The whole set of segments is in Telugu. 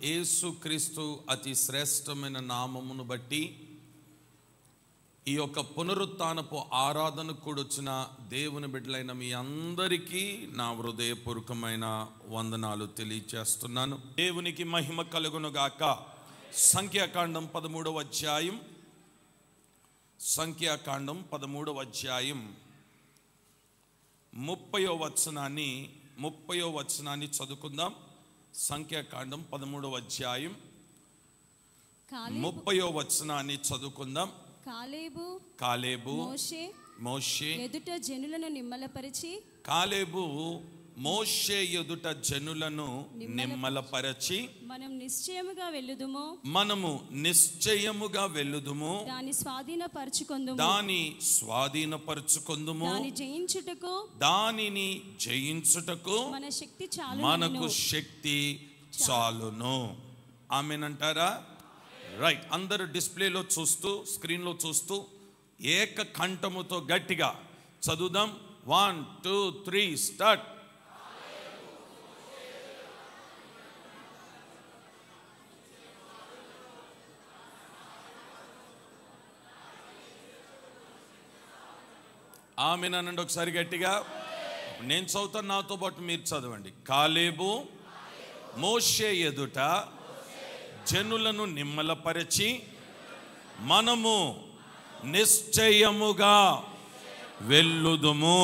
యేసుక్రీస్తు అతి శ్రేష్టమైన నామమును బట్టి ఈ యొక్క పునరుత్థానపు ఆరాధనకు కూడొచ్చిన దేవుని బిడ్డలైన మీ అందరికీ నా హృదయపూర్వకమైన వందనాలు తెలియచేస్తున్నాను. దేవునికి మహిమ కలుగునుగాక. సంఖ్యాకాండం 13వ అధ్యాయం, సంఖ్యాకాండం 13వ అధ్యాయం 30వ వచనాన్ని చదువుకుందాం. సంఖ్యాకాండం 13వ అధ్యాయం 30వ వచనాన్ని చదువుకుందాం. కాలేబు మోషే ఎదుట జనులను నిమ్మలపరిచి మనము నిశ్చయముగా వెళ్ళుదుము దాని స్వాధీనపరచుకొందుము దానిని జయించుటకు మనకు శక్తి చాలును. ఆమేనంటారా? రైట్. అందరూ డిస్ప్లేలో చూస్తూ, స్క్రీన్లో చూస్తూ ఏక కంఠముతో గట్టిగా చదువుదాం. 1 2 3 స్టార్ట్. ఆమేనండి ఒకసారి గట్టిగా. నేను చదువుతాను, నాతో పాటు మీరు చదవండి. కాలేబు మోషే ఎదుట జనులను నిమ్మలపరిచి మనము నిశ్చయముగా వెళ్ళుదుము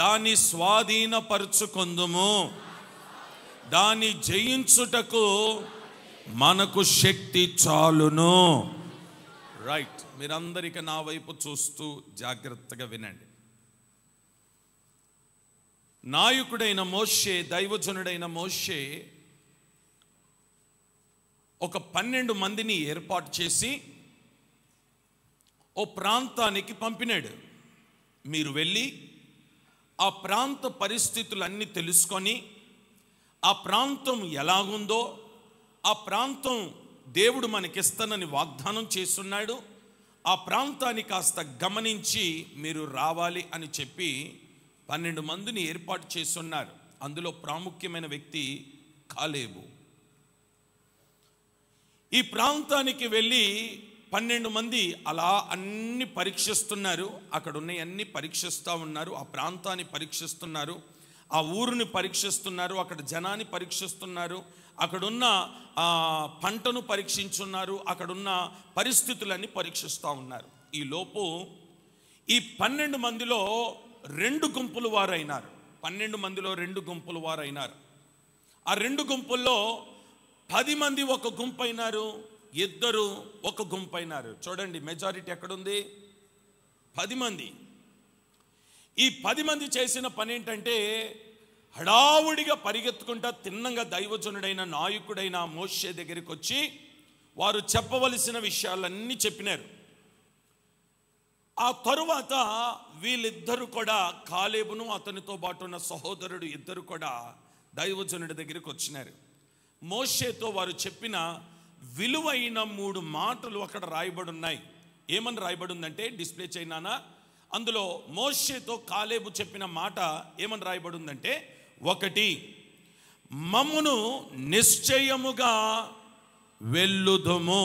దాని స్వాధీనపరచుకొందుము దాని జయించుటకు మనకు శక్తి చాలును. రైట్. మీరందరికీ నా వైపు చూస్తూ జాగ్రత్తగా వినండి. నాయకుడైన మోషే, దైవజనుడైన మోషే ఒక 12 మందిని ఏర్పాటు చేసి ఓ ప్రాంతానికి పంపినాడు. మీరు వెళ్ళి ఆ ప్రాంత పరిస్థితులన్నీ తెలుసుకొని, ఆ ప్రాంతం ఎలాగుందో, ఆ ప్రాంతం దేవుడు మనకిస్తానని వాగ్దానం చేస్తున్నాడు, ఆ ప్రాంతాన్ని కాస్త గమనించి మీరు రావాలి అని చెప్పి 12 మందిని ఏర్పాటు చేస్తున్నారు. అందులో ప్రాముఖ్యమైన వ్యక్తి కాలేబు. ఈ ప్రాంతానికి వెళ్ళి 12 మంది అలా అన్ని పరీక్షిస్తున్నారు. అక్కడ ఉన్న అన్ని పరీక్షిస్తూ ఉన్నారు. ఆ ప్రాంతాన్ని పరీక్షిస్తున్నారు, ఆ ఊరుని పరీక్షిస్తున్నారు, అక్కడ జనాన్ని పరీక్షిస్తున్నారు, అక్కడున్న పంటను పరీక్షించున్నారు, అక్కడున్న పరిస్థితులన్నీ పరీక్షిస్తూ ఉన్నారు. ఈ లోపు ఈ 12 మందిలో 2 గుంపులు వారైనారు. 12 మందిలో 2 గుంపులు వారైనారు. ఆ 2 గుంపుల్లో 10 మంది ఒక గుంపు అయినారు, 2 ఒక గుంపు అయినారు. చూడండి, మెజారిటీ ఎక్కడుంది? 10 మంది. ఈ 10 మంది చేసిన పని ఏంటంటే, హడావుడిగా పరిగెత్తుకుంటా తిన్నంగా దైవజనుడైన నాయకుడైన మోషే దగ్గరికి వచ్చి వారు చెప్పవలసిన విషయాలన్నీ చెప్పినారు. ఆ తరువాత వీళ్ళిద్దరూ కూడా, కాలేబును అతనితో పాటు ఉన్న సహోదరుడు ఇద్దరు కూడా దైవజనుడి దగ్గరికి వచ్చినారు. మోషేతో వారు చెప్పిన విలువైన 3 మాటలు అక్కడ రాయబడి ఉన్నాయి. ఏమని రాయబడి ఉందంటే, డిస్ప్లే చేయనానా? అందులో మోషేతో కాలేబు చెప్పిన మాట ఏమని రాయబడి ఉందంటే, 1, మమ్మును నిశ్చయముగా వెళ్ళుదుము.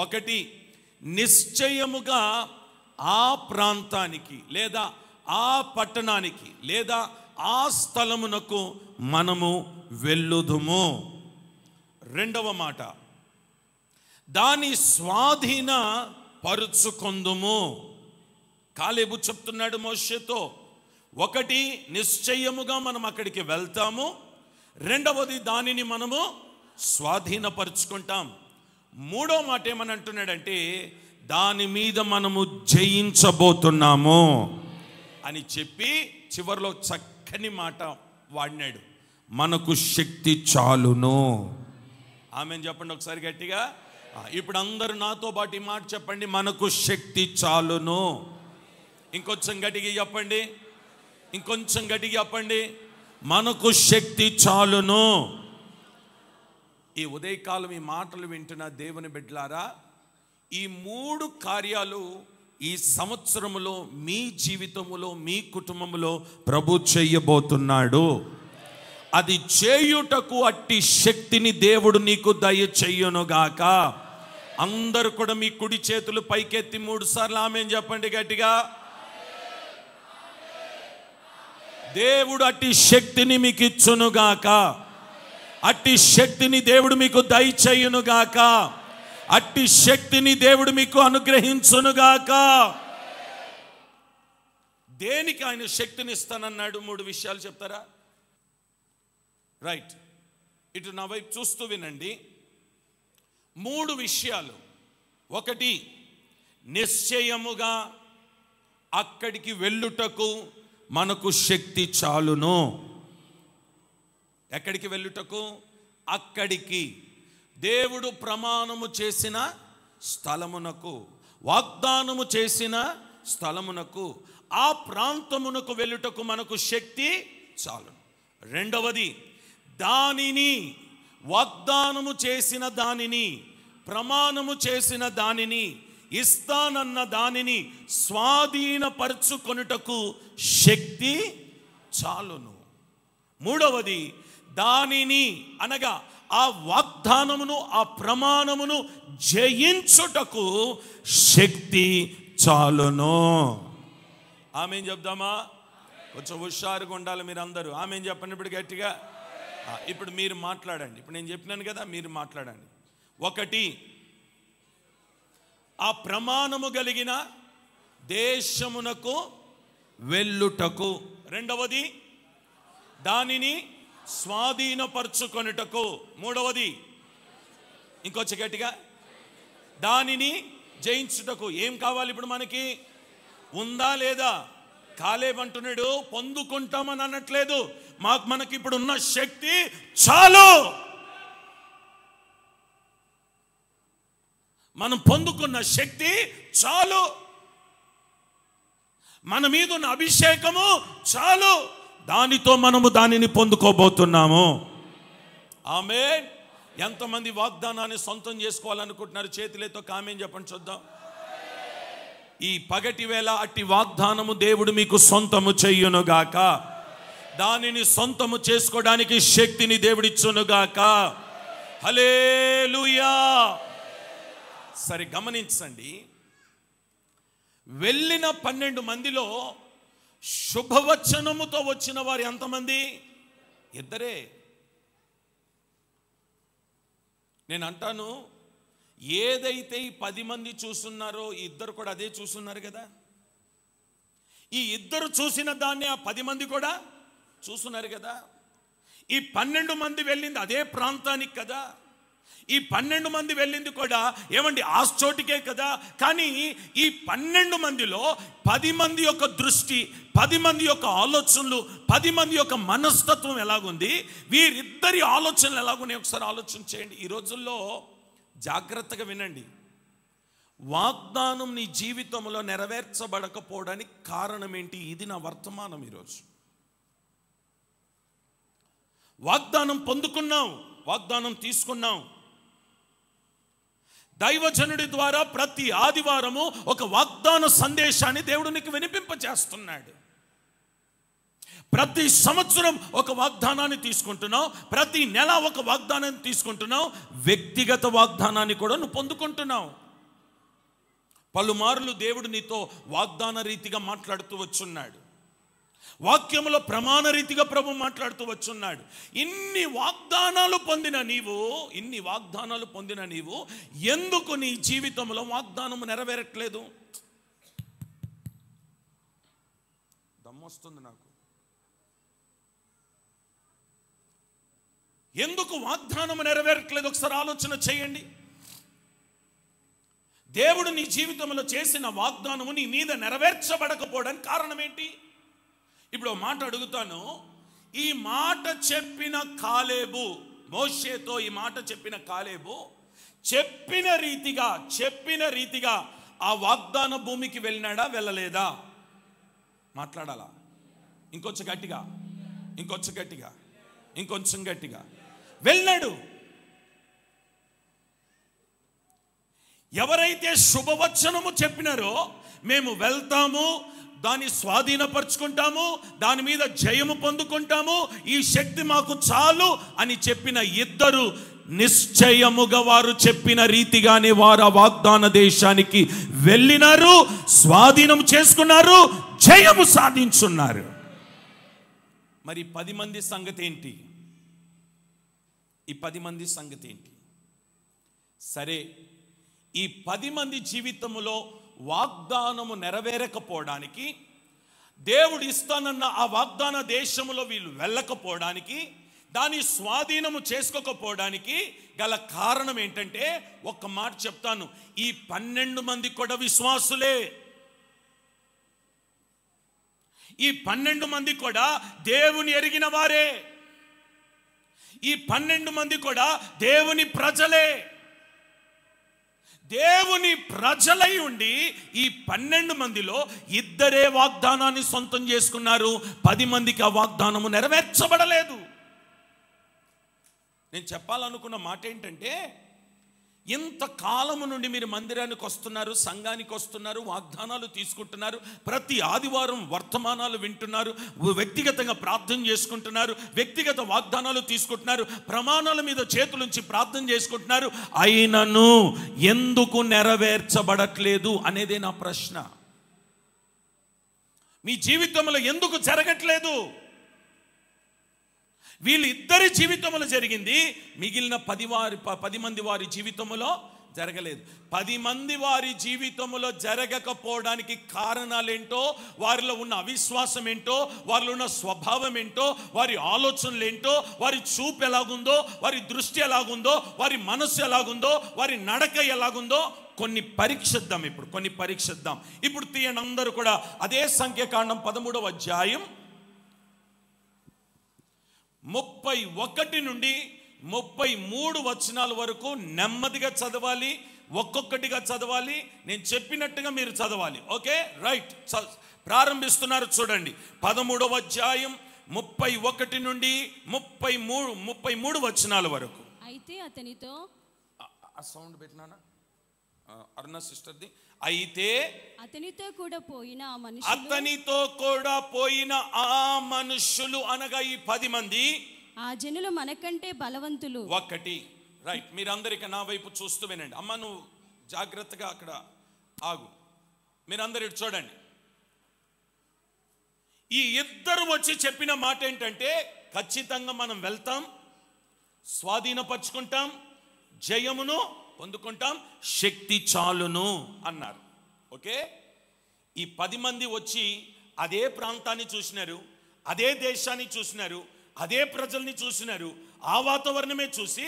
1, నిశ్చయముగా ఆ ప్రాంతానికి లేదా ఆ పట్టణానికి లేదా ఆ స్థలమునకు మనము వెళ్ళుదుము. 2వ మాట, దాని స్వాధీన పరుచుకొందుము. కాలేబు చెప్తున్నాడు మోషేతో, 1 నిశ్చయముగా మనం అక్కడికి వెళ్తాము, 2వది దానిని మనము స్వాధీనపరుచుకుంటాం, 3వ మాట ఏమని అంటున్నాడంటే, దాని మీద మనము జయించబోతున్నాము అని చెప్పి చివరిలో చక్కని మాట వాడినాడు, మనకు శక్తి చాలును. ఆమెను చెప్పండి ఒకసారి గట్టిగా. ఇప్పుడు అందరూ నాతో పాటు ఈ మాట చెప్పండి, మనకు శక్తి చాలును. ఇంకొంచెం గట్టిగా చెప్పండి, ఇంకొంచెం గట్టిగా చెప్పండి, మనకు శక్తి చాలును. ఈ ఉదయకాలం ఈ మాటలు వింటున్న దేవుని బిడ్డలారా, ఈ 3 కార్యాలు ఈ సంవత్సరములో మీ జీవితములో, మీ కుటుంబములో ప్రభు చేయబోతున్నాడు. అది చేయుటకు అట్టి శక్తిని దేవుడు నీకు దయచేయునుగాక. అందరూ కూడా మీ కుడి చేతులు పైకెత్తి 3 సార్లు ఆమేన్ చెప్పండి గట్టిగా. దేవుడు అట్టి శక్తిని మీకు ఇచ్చునుగాక. అట్టి శక్తిని దేవుడు మీకు దయచేయునుగాక. అట్టి శక్తిని దేవుడు మీకు అనుగ్రహించునుగాక. దేనికి ఆయన శక్తిని ఇస్తానన్నాడు? 3 విషయాలు చెప్తారా? రైట్, ఇటు నా వైపు చూస్తూ వినండి. 3 విషయాలు. 1, నిశ్చయముగా అక్కడికి వెళ్ళుటకు మనకు శక్తి చాలును. ఎక్కడికి వెళ్ళుటకు? అక్కడికి. దేవుడు ప్రమాణము చేసిన స్థలమునకు, వాగ్దానము చేసిన స్థలమునకు, ఆ ప్రాంతమునకు వెళ్ళుటకు మనకు శక్తి చాలును. 2, దానిని, వాగ్దానము చేసిన దానిని, ప్రమాణము చేసిన దానిని, ఇస్తానన్న దానిని స్వాధీనపరచుకొనుటకు శక్తి చాలును. 3, దానిని అనగా ఆ వాగ్దానమును, ఆ ప్రమాణమును జయించుటకు శక్తి చాలును. ఆమేన్ చెప్దామా? కొంచెం హుషారుగా ఉండాలి మీరు అందరూ. ఆమేన్ చెప్పండి ఇప్పుడు గట్టిగా. ఇప్పుడు మీరు మాట్లాడండి. ఇప్పుడు నేను చెప్పినాను కదా, మీరు మాట్లాడండి. 1, ఆ ప్రమాణము కలిగిన దేశమునకు వెళ్ళుటకు. 2, దానిని స్వాధీనపరచుకొనుటకు. 3, ఇంకొంచెం గట్టిగా, దానిని జయించుటకు. ఏం కావాలి ఇప్పుడు మనకి? ఉందా లేదా? కాలేబ్ అంటున్నాడు పొందుకుంటామని అనట్లేదు. మనకి ఇప్పుడు ఉన్న శక్తి చాలు. మనం పొందుకున్న శక్తి చాలు. మన మీద ఉన్న అభిషేకము చాలు. దానితో మనము దానిని పొందుకోబోతున్నాము. ఆమేన్. ఎంతమంది వాగ్దానాన్ని సొంతం చేసుకోవాలనుకుంటున్నారు? చేతులతో ఆమేన్ చెప్పండి చూద్దాం. ఈ పగటి వేళ అట్టి వాగ్దానము దేవుడు మీకు సొంతము చెయ్యునుగాక. దానిని సొంతము చేసుకోవడానికి శక్తిని దేవుడిచ్చునుగాక. హల్లెలూయా. సరే గమనించండి, వెళ్ళిన 12 మందిలో శుభవచనముతో వచ్చిన వారు ఎంతమంది? 2. నేను అంటాను, ఏదైతే ఈ 10 మంది చూస్తున్నారో ఈ 2 కూడా అదే చూస్తున్నారు కదా. ఈ 2 చూసిన దాన్ని ఆ 10 మంది కూడా చూస్తున్నారు కదా. ఈ 12 మంది వెళ్ళింది అదే ప్రాంతానికి కదా. ఈ 12 మంది వెళ్ళింది కూడా ఏమండి ఆ చోటికే కదా. కానీ ఈ 12 మందిలో 10 మంది యొక్క దృష్టి, 10 మంది యొక్క ఆలోచనలు, 10 మంది యొక్క మనస్తత్వం ఎలాగుంది, వీరిద్దరి ఆలోచనలు ఎలాగున్నాయి ఒకసారి ఆలోచన చేయండి. ఈ రోజుల్లో జాగ్రత్తగా వినండి. వాగ్దానం నీ జీవితంలో నెరవేర్చబడకపోవడానికి కారణం ఏంటి? ఇది నా వర్తమానం. ఈరోజు వాగ్దానం పొందుకున్నాం, వాగ్దానం తీసుకున్నాం. దైవజనుడి ద్వారా ప్రతి ఆదివారము ఒక వాగ్దాన సందేశాన్ని దేవుడు నీకు వినిపింపజేస్తున్నాడు. ప్రతి సంవత్సరం ఒక వాగ్దానాన్ని తీసుకుంటున్నావు, ప్రతి నెల ఒక వాగ్దానాన్ని తీసుకుంటున్నావు, వ్యక్తిగత వాగ్దానాన్ని కూడా నువ్వు పొందుకుంటున్నావు. పలుమార్లు దేవుడు నీతో వాగ్దాన రీతిగా మాట్లాడుతూ వచ్చున్నాడు. వాక్యములో ప్రమాణ రీతిగా ప్రభు మాట్లాడుతూ వచ్చున్నాడు. ఇన్ని వాగ్దానాలు పొందిన నీవు ఎందుకు నీ జీవితంలో వాగ్దానము నెరవేరట్లేదు? దమ్మొస్తుంది నాకు. ఎందుకు వాగ్దానము నెరవేరట్లేదు? ఒకసారి ఆలోచన చేయండి. దేవుడు నీ జీవితంలో చేసిన వాగ్దానము నీ మీద నెరవేర్చబడకపోవడానికి కారణం ఏంటి? ఇప్పుడు మాట అడుగుతాను. ఈ మాట చెప్పిన కాలేబు, మోషేతో ఈ మాట చెప్పిన కాలేబు చెప్పిన రీతిగా ఆ వాగ్దాన భూమికి వెళ్ళినాడా వెళ్ళలేదా? మాట్లాడాలా? ఇంకొంచెం గట్టిగా వెళ్ళాడు. ఎవరైతే శుభవచనము చెప్పినారో మేము వెళ్తాము, దాన్ని స్వాధీనపరుచుకుంటాము, దాని మీద జయము పొందుకుంటాము, ఈ శక్తి మాకు చాలు అని చెప్పిన ఇద్దరు నిశ్చయముగా వారు చెప్పిన రీతిగానే వారు ఆ వాగ్దాన దేశానికి వెళ్ళినారు, స్వాధీనం చేసుకున్నారు, జయము సాధించున్నారు. మరి 10 మంది సంగతి ఏంటి? ఈ 10 మంది సంగతి ఏంటి? సరే, ఈ 10 మంది జీవితంలో వాగ్దానము నెరవేరకపోవడానికి, దేవుడు ఇస్తానన్న ఆ వాగ్దాన దేశంలో వీళ్ళు వెళ్ళకపోవడానికి, దాని స్వాధీనము చేసుకోకపోవడానికి గల కారణం ఏంటంటే, ఒక్క మాట చెప్తాను, ఈ 12 మంది కూడా విశ్వాసులే. ఈ 12 మంది కూడా దేవుని ఎరిగిన వారే. ఈ 12 మంది కూడా దేవుని ప్రజలే. దేవుని ప్రజలై ఉండి ఈ 12 మందిలో ఇద్దరే వాగ్దానాన్ని సొంతం చేసుకున్నారు. 10 మందికి ఆ వాగ్దానము నెరవేర్చబడలేదు. నేను చెప్పాలనుకున్న మాట ఏంటంటే, ఇంత కాలము నుండి మీరు మందిరానికి వస్తున్నారు, సంఘానికి వస్తున్నారు, వాగ్దానాలు తీసుకుంటున్నారు, ప్రతి ఆదివారం వర్తమానాలు వింటున్నారు, వ్యక్తిగతంగా ప్రార్థన చేసుకుంటున్నారు, వ్యక్తిగత వాగ్దానాలు తీసుకుంటున్నారు, ప్రమాణాల మీద చేతులుంచి ప్రార్థన చేసుకుంటున్నారు. అయినను ఎందుకు నెరవేర్చబడట్లేదు అనేదే నా ప్రశ్న. మీ జీవితంలో ఎందుకు జరగట్లేదు? వీళ్ళిద్దరి జీవితంలో జరిగింది, మిగిలిన 10 మంది వారి జీవితంలో జరగలేదు. 10 మంది వారి జీవితంలో జరగకపోవడానికి కారణాలేంటో, వారిలో ఉన్న అవిశ్వాసం ఏంటో, వారిలో ఉన్న స్వభావం ఏంటో, వారి ఆలోచనలు ఏంటో, వారి చూపు ఎలాగుందో, వారి దృష్టి ఎలాగుందో, వారి మనస్సు ఎలాగుందో, వారి నడక ఎలాగుందో కొన్ని పరీక్షిద్దాం. కొన్ని పరీక్షిద్దాం. ఇప్పుడు తీయండి అందరూ కూడా అదే సంఖ్యాకాండం 13వ అధ్యాయం 31 నుండి 33 వచనాల వరకు నెమ్మదిగా చదవాలి, ఒక్కొక్కటిగా చదవాలి. నేను చెప్పినట్టుగా మీరు చదవాలి. Okay, right. ప్రారంభిస్తున్నారు, చూడండి. 13వ అధ్యాయం 31 నుండి 33 వచనాల వరకు. అయితే అతనితో సౌండ్ పెట్టినానా అరుణ సిస్టర్ది. అయితే అతనితో కూడా పోయిన ఆ మనుషులు అనగా ఈ 10 మంది, ఆ జనులు మనకంటే బలవంతులు. ఒకటి, రైట్. మీరందరికీ నా వైపు చూస్తూ వినండి. అమ్మ నువ్వు జాగ్రత్తగా అక్కడ ఆగు. మీరందరూ ఇటు చూడండి. ఈ ఇద్దరు వచ్చి చెప్పిన మాట ఏంటంటే, ఖచ్చితంగా మనం వెళ్తాం, స్వాధీనపరుచుకుంటాం, జయమును పొందుకుంటాం, శక్తి చాలును అన్నారు. ఓకే, ఈ 10 మంది వచ్చి అదే ప్రాంతాన్ని చూసినారు, అదే దేశాన్ని చూసినారు, అదే ప్రజల్ని చూసినారు, ఆ వాతావరణమే చూసి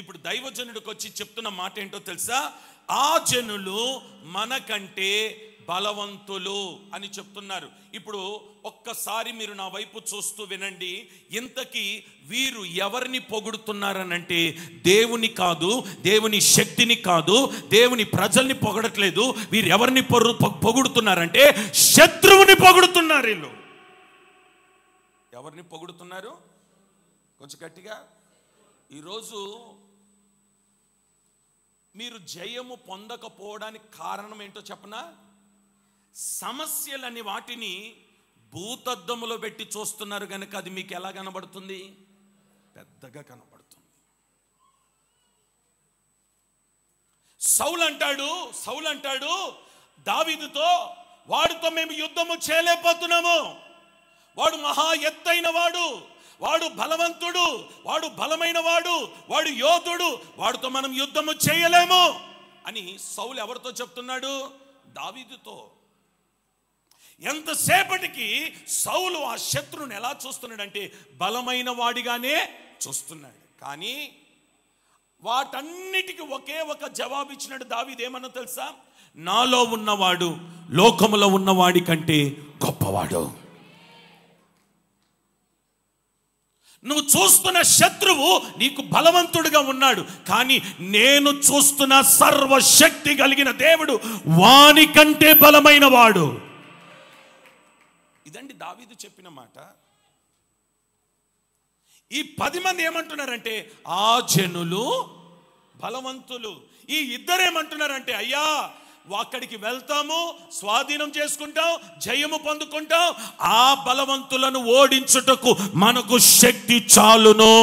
ఇప్పుడు దైవజనుడికి వచ్చి చెప్తున్న మాట ఏంటో తెలుసా? ఆ జనులు మనకంటే బలవంతులు అని చెప్తున్నారు. ఇప్పుడు ఒక్కసారి మీరు నా వైపు చూస్తూ వినండి. ఇంతకీ వీరు ఎవరిని పొగుడుతున్నారనంటే, దేవుని కాదు, దేవుని శక్తిని కాదు, దేవుని ప్రజల్ని పొగడట్లేదు. వీరు ఎవరిని పొగుడుతున్నారంటే శత్రువుని పొగుడుతున్నారు. వీళ్ళు ఎవరిని పొగుడుతున్నారు? కొంచెం గట్టిగా. ఈరోజు మీరు జయము పొందకపోవడానికి కారణం ఏంటో చెప్పనా? సమస్యలని వాటిని భూతద్దములో పెట్టి చూస్తున్నారు కనుక అది మీకు ఎలా కనబడుతుంది? పెద్దగా కనబడుతుంది. సౌలు అంటాడు దావీదుతో, వాడితో మేము యుద్ధము చేయలేకపోతున్నాము, వాడు మహా ఎత్తైన వాడు, వాడు బలవంతుడు, వాడు బలమైన వాడు, వాడు యోధుడు, వాడితో మనం యుద్ధము చేయలేము అని సౌలు ఎవరితో చెప్తున్నాడు? దావీదుతో. ఎంతసేపటికి సౌలు ఆ శత్రువుని ఎలా చూస్తున్నాడంటే బలమైన వాడిగానే చూస్తున్నాడు. కానీ వాటన్నిటికీ ఒకే ఒక జవాబు ఇచ్చినాడు దావీదు. ఏమన్నా తెలుసా? నాలో ఉన్నవాడు లోకములో ఉన్నవాడి కంటే గొప్పవాడు. నువ్వు చూస్తున్న శత్రువు నీకు బలవంతుడిగా ఉన్నాడు, కానీ నేను చూస్తున్న సర్వశక్తి కలిగిన దేవుడు వాని కంటే బలమైన వాడు. ఇదండి దావీదు చెప్పిన మాట. ఈ 10 మంది ఏమంటున్నారంటే ఆ జనులు బలవంతులు. ఈ ఇద్దరు ఏమంటున్నారంటే, అయ్యా అక్కడికి వెళ్తాము, స్వాధీనం చేసుకుంటాం, జయము పొందుకుంటాం. ఆ బలవంతులను ఓడించుటకు మనకు శక్తి చాలును.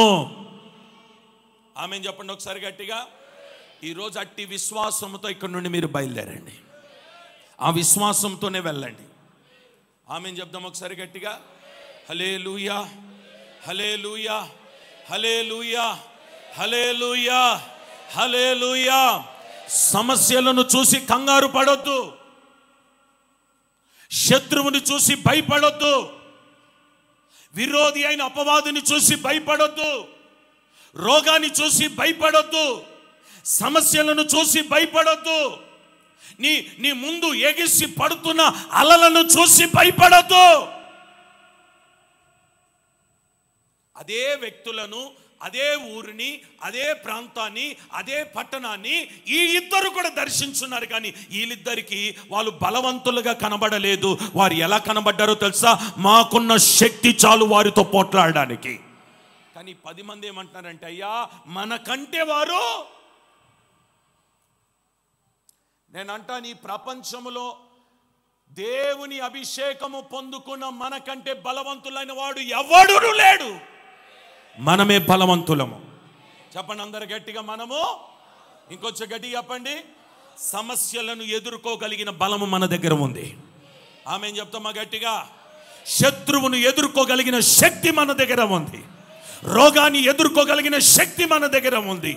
ఆమేన్ చెప్పండి ఒకసారి గట్టిగా. ఈరోజు అట్టి విశ్వాసంతో ఇక్కడ నుండి మీరు బయలుదేరండి. ఆ విశ్వాసంతోనే వెళ్ళండి. ఆమేన్ చెప్దాం ఒకసారి గట్టిగా. హల్లెలూయా, హల్లెలూయా, హల్లెలూయా, హల్లెలూయా, హల్లెలూయా. సమస్యలను చూసి కంగారు పడొద్దు, శత్రువుని చూసి భయపడొద్దు, విరోధి అయిన అపవాదిని చూసి భయపడొద్దు, రోగాన్ని చూసి భయపడొద్దు, సమస్యలను చూసి భయపడొద్దు, నీ ముందు ఎగిసి పడుతున్న అలలను చూసి భయపడొద్దు. అదే వ్యక్తులను, అదే ఊరిని, అదే ప్రాంతాన్ని, అదే పట్టణాన్ని ఈ ఇద్దరు కూడా దర్శించున్నారు. కానీ వీళ్ళిద్దరికి వాళ్ళు బలవంతులుగా కనబడలేదు. వారు ఎలా కనబడ్డారో తెలుసా? మాకున్న శక్తి చాలు వారితో పోట్లాడడానికి. కానీ 10 మంది ఏమంటున్నారంటే, అయ్యా మనకంటే వారు. నేనంటాను, ఈ ప్రపంచంలో దేవుని అభిషేకము పొందుకున్న మనకంటే బలవంతులైన వాడు ఎవడూ లేడు. మనమే బలవంతులము. చెప్పండి అందరు గట్టిగా, మనము. ఇంకొంచెం గట్టిగా చెప్పండి. సమస్యలను ఎదుర్కోగలిగిన బలము మన దగ్గర ఉంది. ఆమేన్ చెప్తామా గట్టిగా. శత్రువును ఎదుర్కోగలిగిన శక్తి మన దగ్గర ఉంది. రోగాన్ని ఎదుర్కోగలిగిన శక్తి మన దగ్గర ఉంది.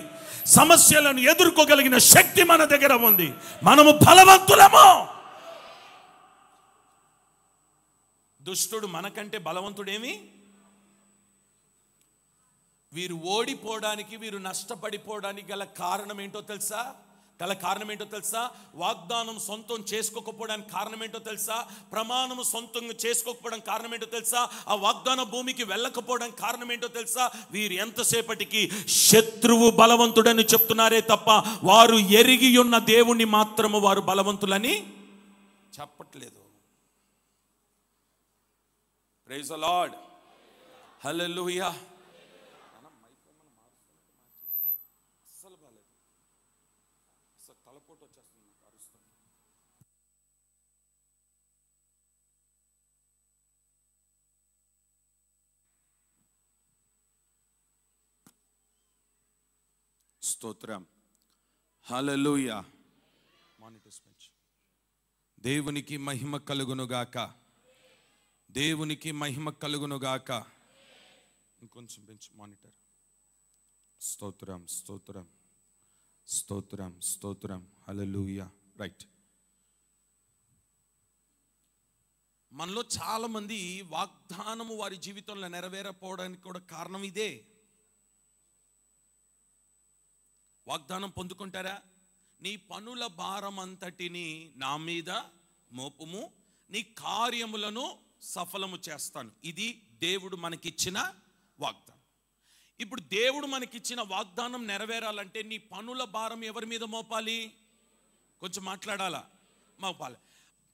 సమస్యలను ఎదుర్కోగలిగిన శక్తి మన దగ్గర ఉంది. మనము బలవంతులము. దుష్టుడు మనకంటే బలవంతుడేమి? వీరు ఓడిపోవడానికి, వీరు నష్టపడిపోవడానికి గల కారణం ఏంటో తెలుసా? వాగ్దానం సొంతం చేసుకోకపోవడానికి కారణం ఏంటో తెలుసా? ప్రమాణం సొంతం చేసుకోకపోవడానికి కారణం ఏంటో తెలుసా? ఆ వాగ్దాన భూమికి వెళ్ళకపోవడానికి కారణం ఏంటో తెలుసా? వీరు ఎంతసేపటికి శత్రువు బలవంతుడని చెప్తున్నారే తప్ప వారు ఎరిగి ఉన్న దేవుణ్ణి మాత్రము వారు బలవంతులని చెప్పట్లేదు. ప్రైజ్ ది లార్డ్, హల్లెలూయా. స్తోత్రం, హల్లెలూయా. మానిటర్స్ పెంచు. దేవునికి మహిమ కలుగునుగాక, దేవునికి మహిమ కలుగునుగాక. ఇంకొంచెం పెంచు మానిటర్. స్తోత్రం, స్తోత్రం, స్తోత్రం, స్తోత్రం, హల్లెలూయా. రైట్. మనలో చాలా మంది వాగ్దానము వారి జీవితంలో నెరవేరకపోవడానికి కూడా కారణం ఇదే. వాగ్దానం పొందుకుంటారా? నీ పనుల భారం అంతటిని నా మీద మోపుము, నీ కార్యములను సఫలము చేస్తాను. ఇది దేవుడు మనకిచ్చిన వాగ్దానం. ఇప్పుడు దేవుడు మనకిచ్చిన వాగ్దానం నెరవేరాలంటే నీ పనుల భారం ఎవరి మీద మోపాలి? కొంచెం మాట్లాడాలా? మోపాలి.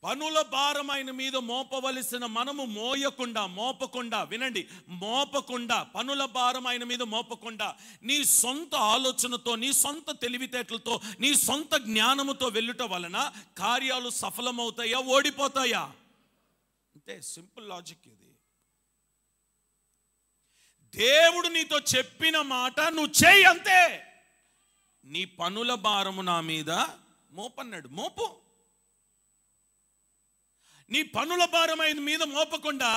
పనుల భారం ఆయన మీద మోపవలసిన మనము మోపకుండా, వినండి, పనుల భారం ఆయన మీద మోపకుండా నీ సొంత ఆలోచనతో, నీ సొంత తెలివితేటలతో, నీ సొంత జ్ఞానముతో వెళ్ళుట వలన కార్యాలు సఫలమవుతాయా, ఓడిపోతాయా? అంతే, సింపుల్ లాజిక్ ఇది. దేవుడు నీతో చెప్పిన మాట నువ్వు చేయి, అంతే. నీ పనుల భారము నా మీద మోపన్నాడు, మోపు. నీ పనుల భారం ఆయన మీద మోపకుండా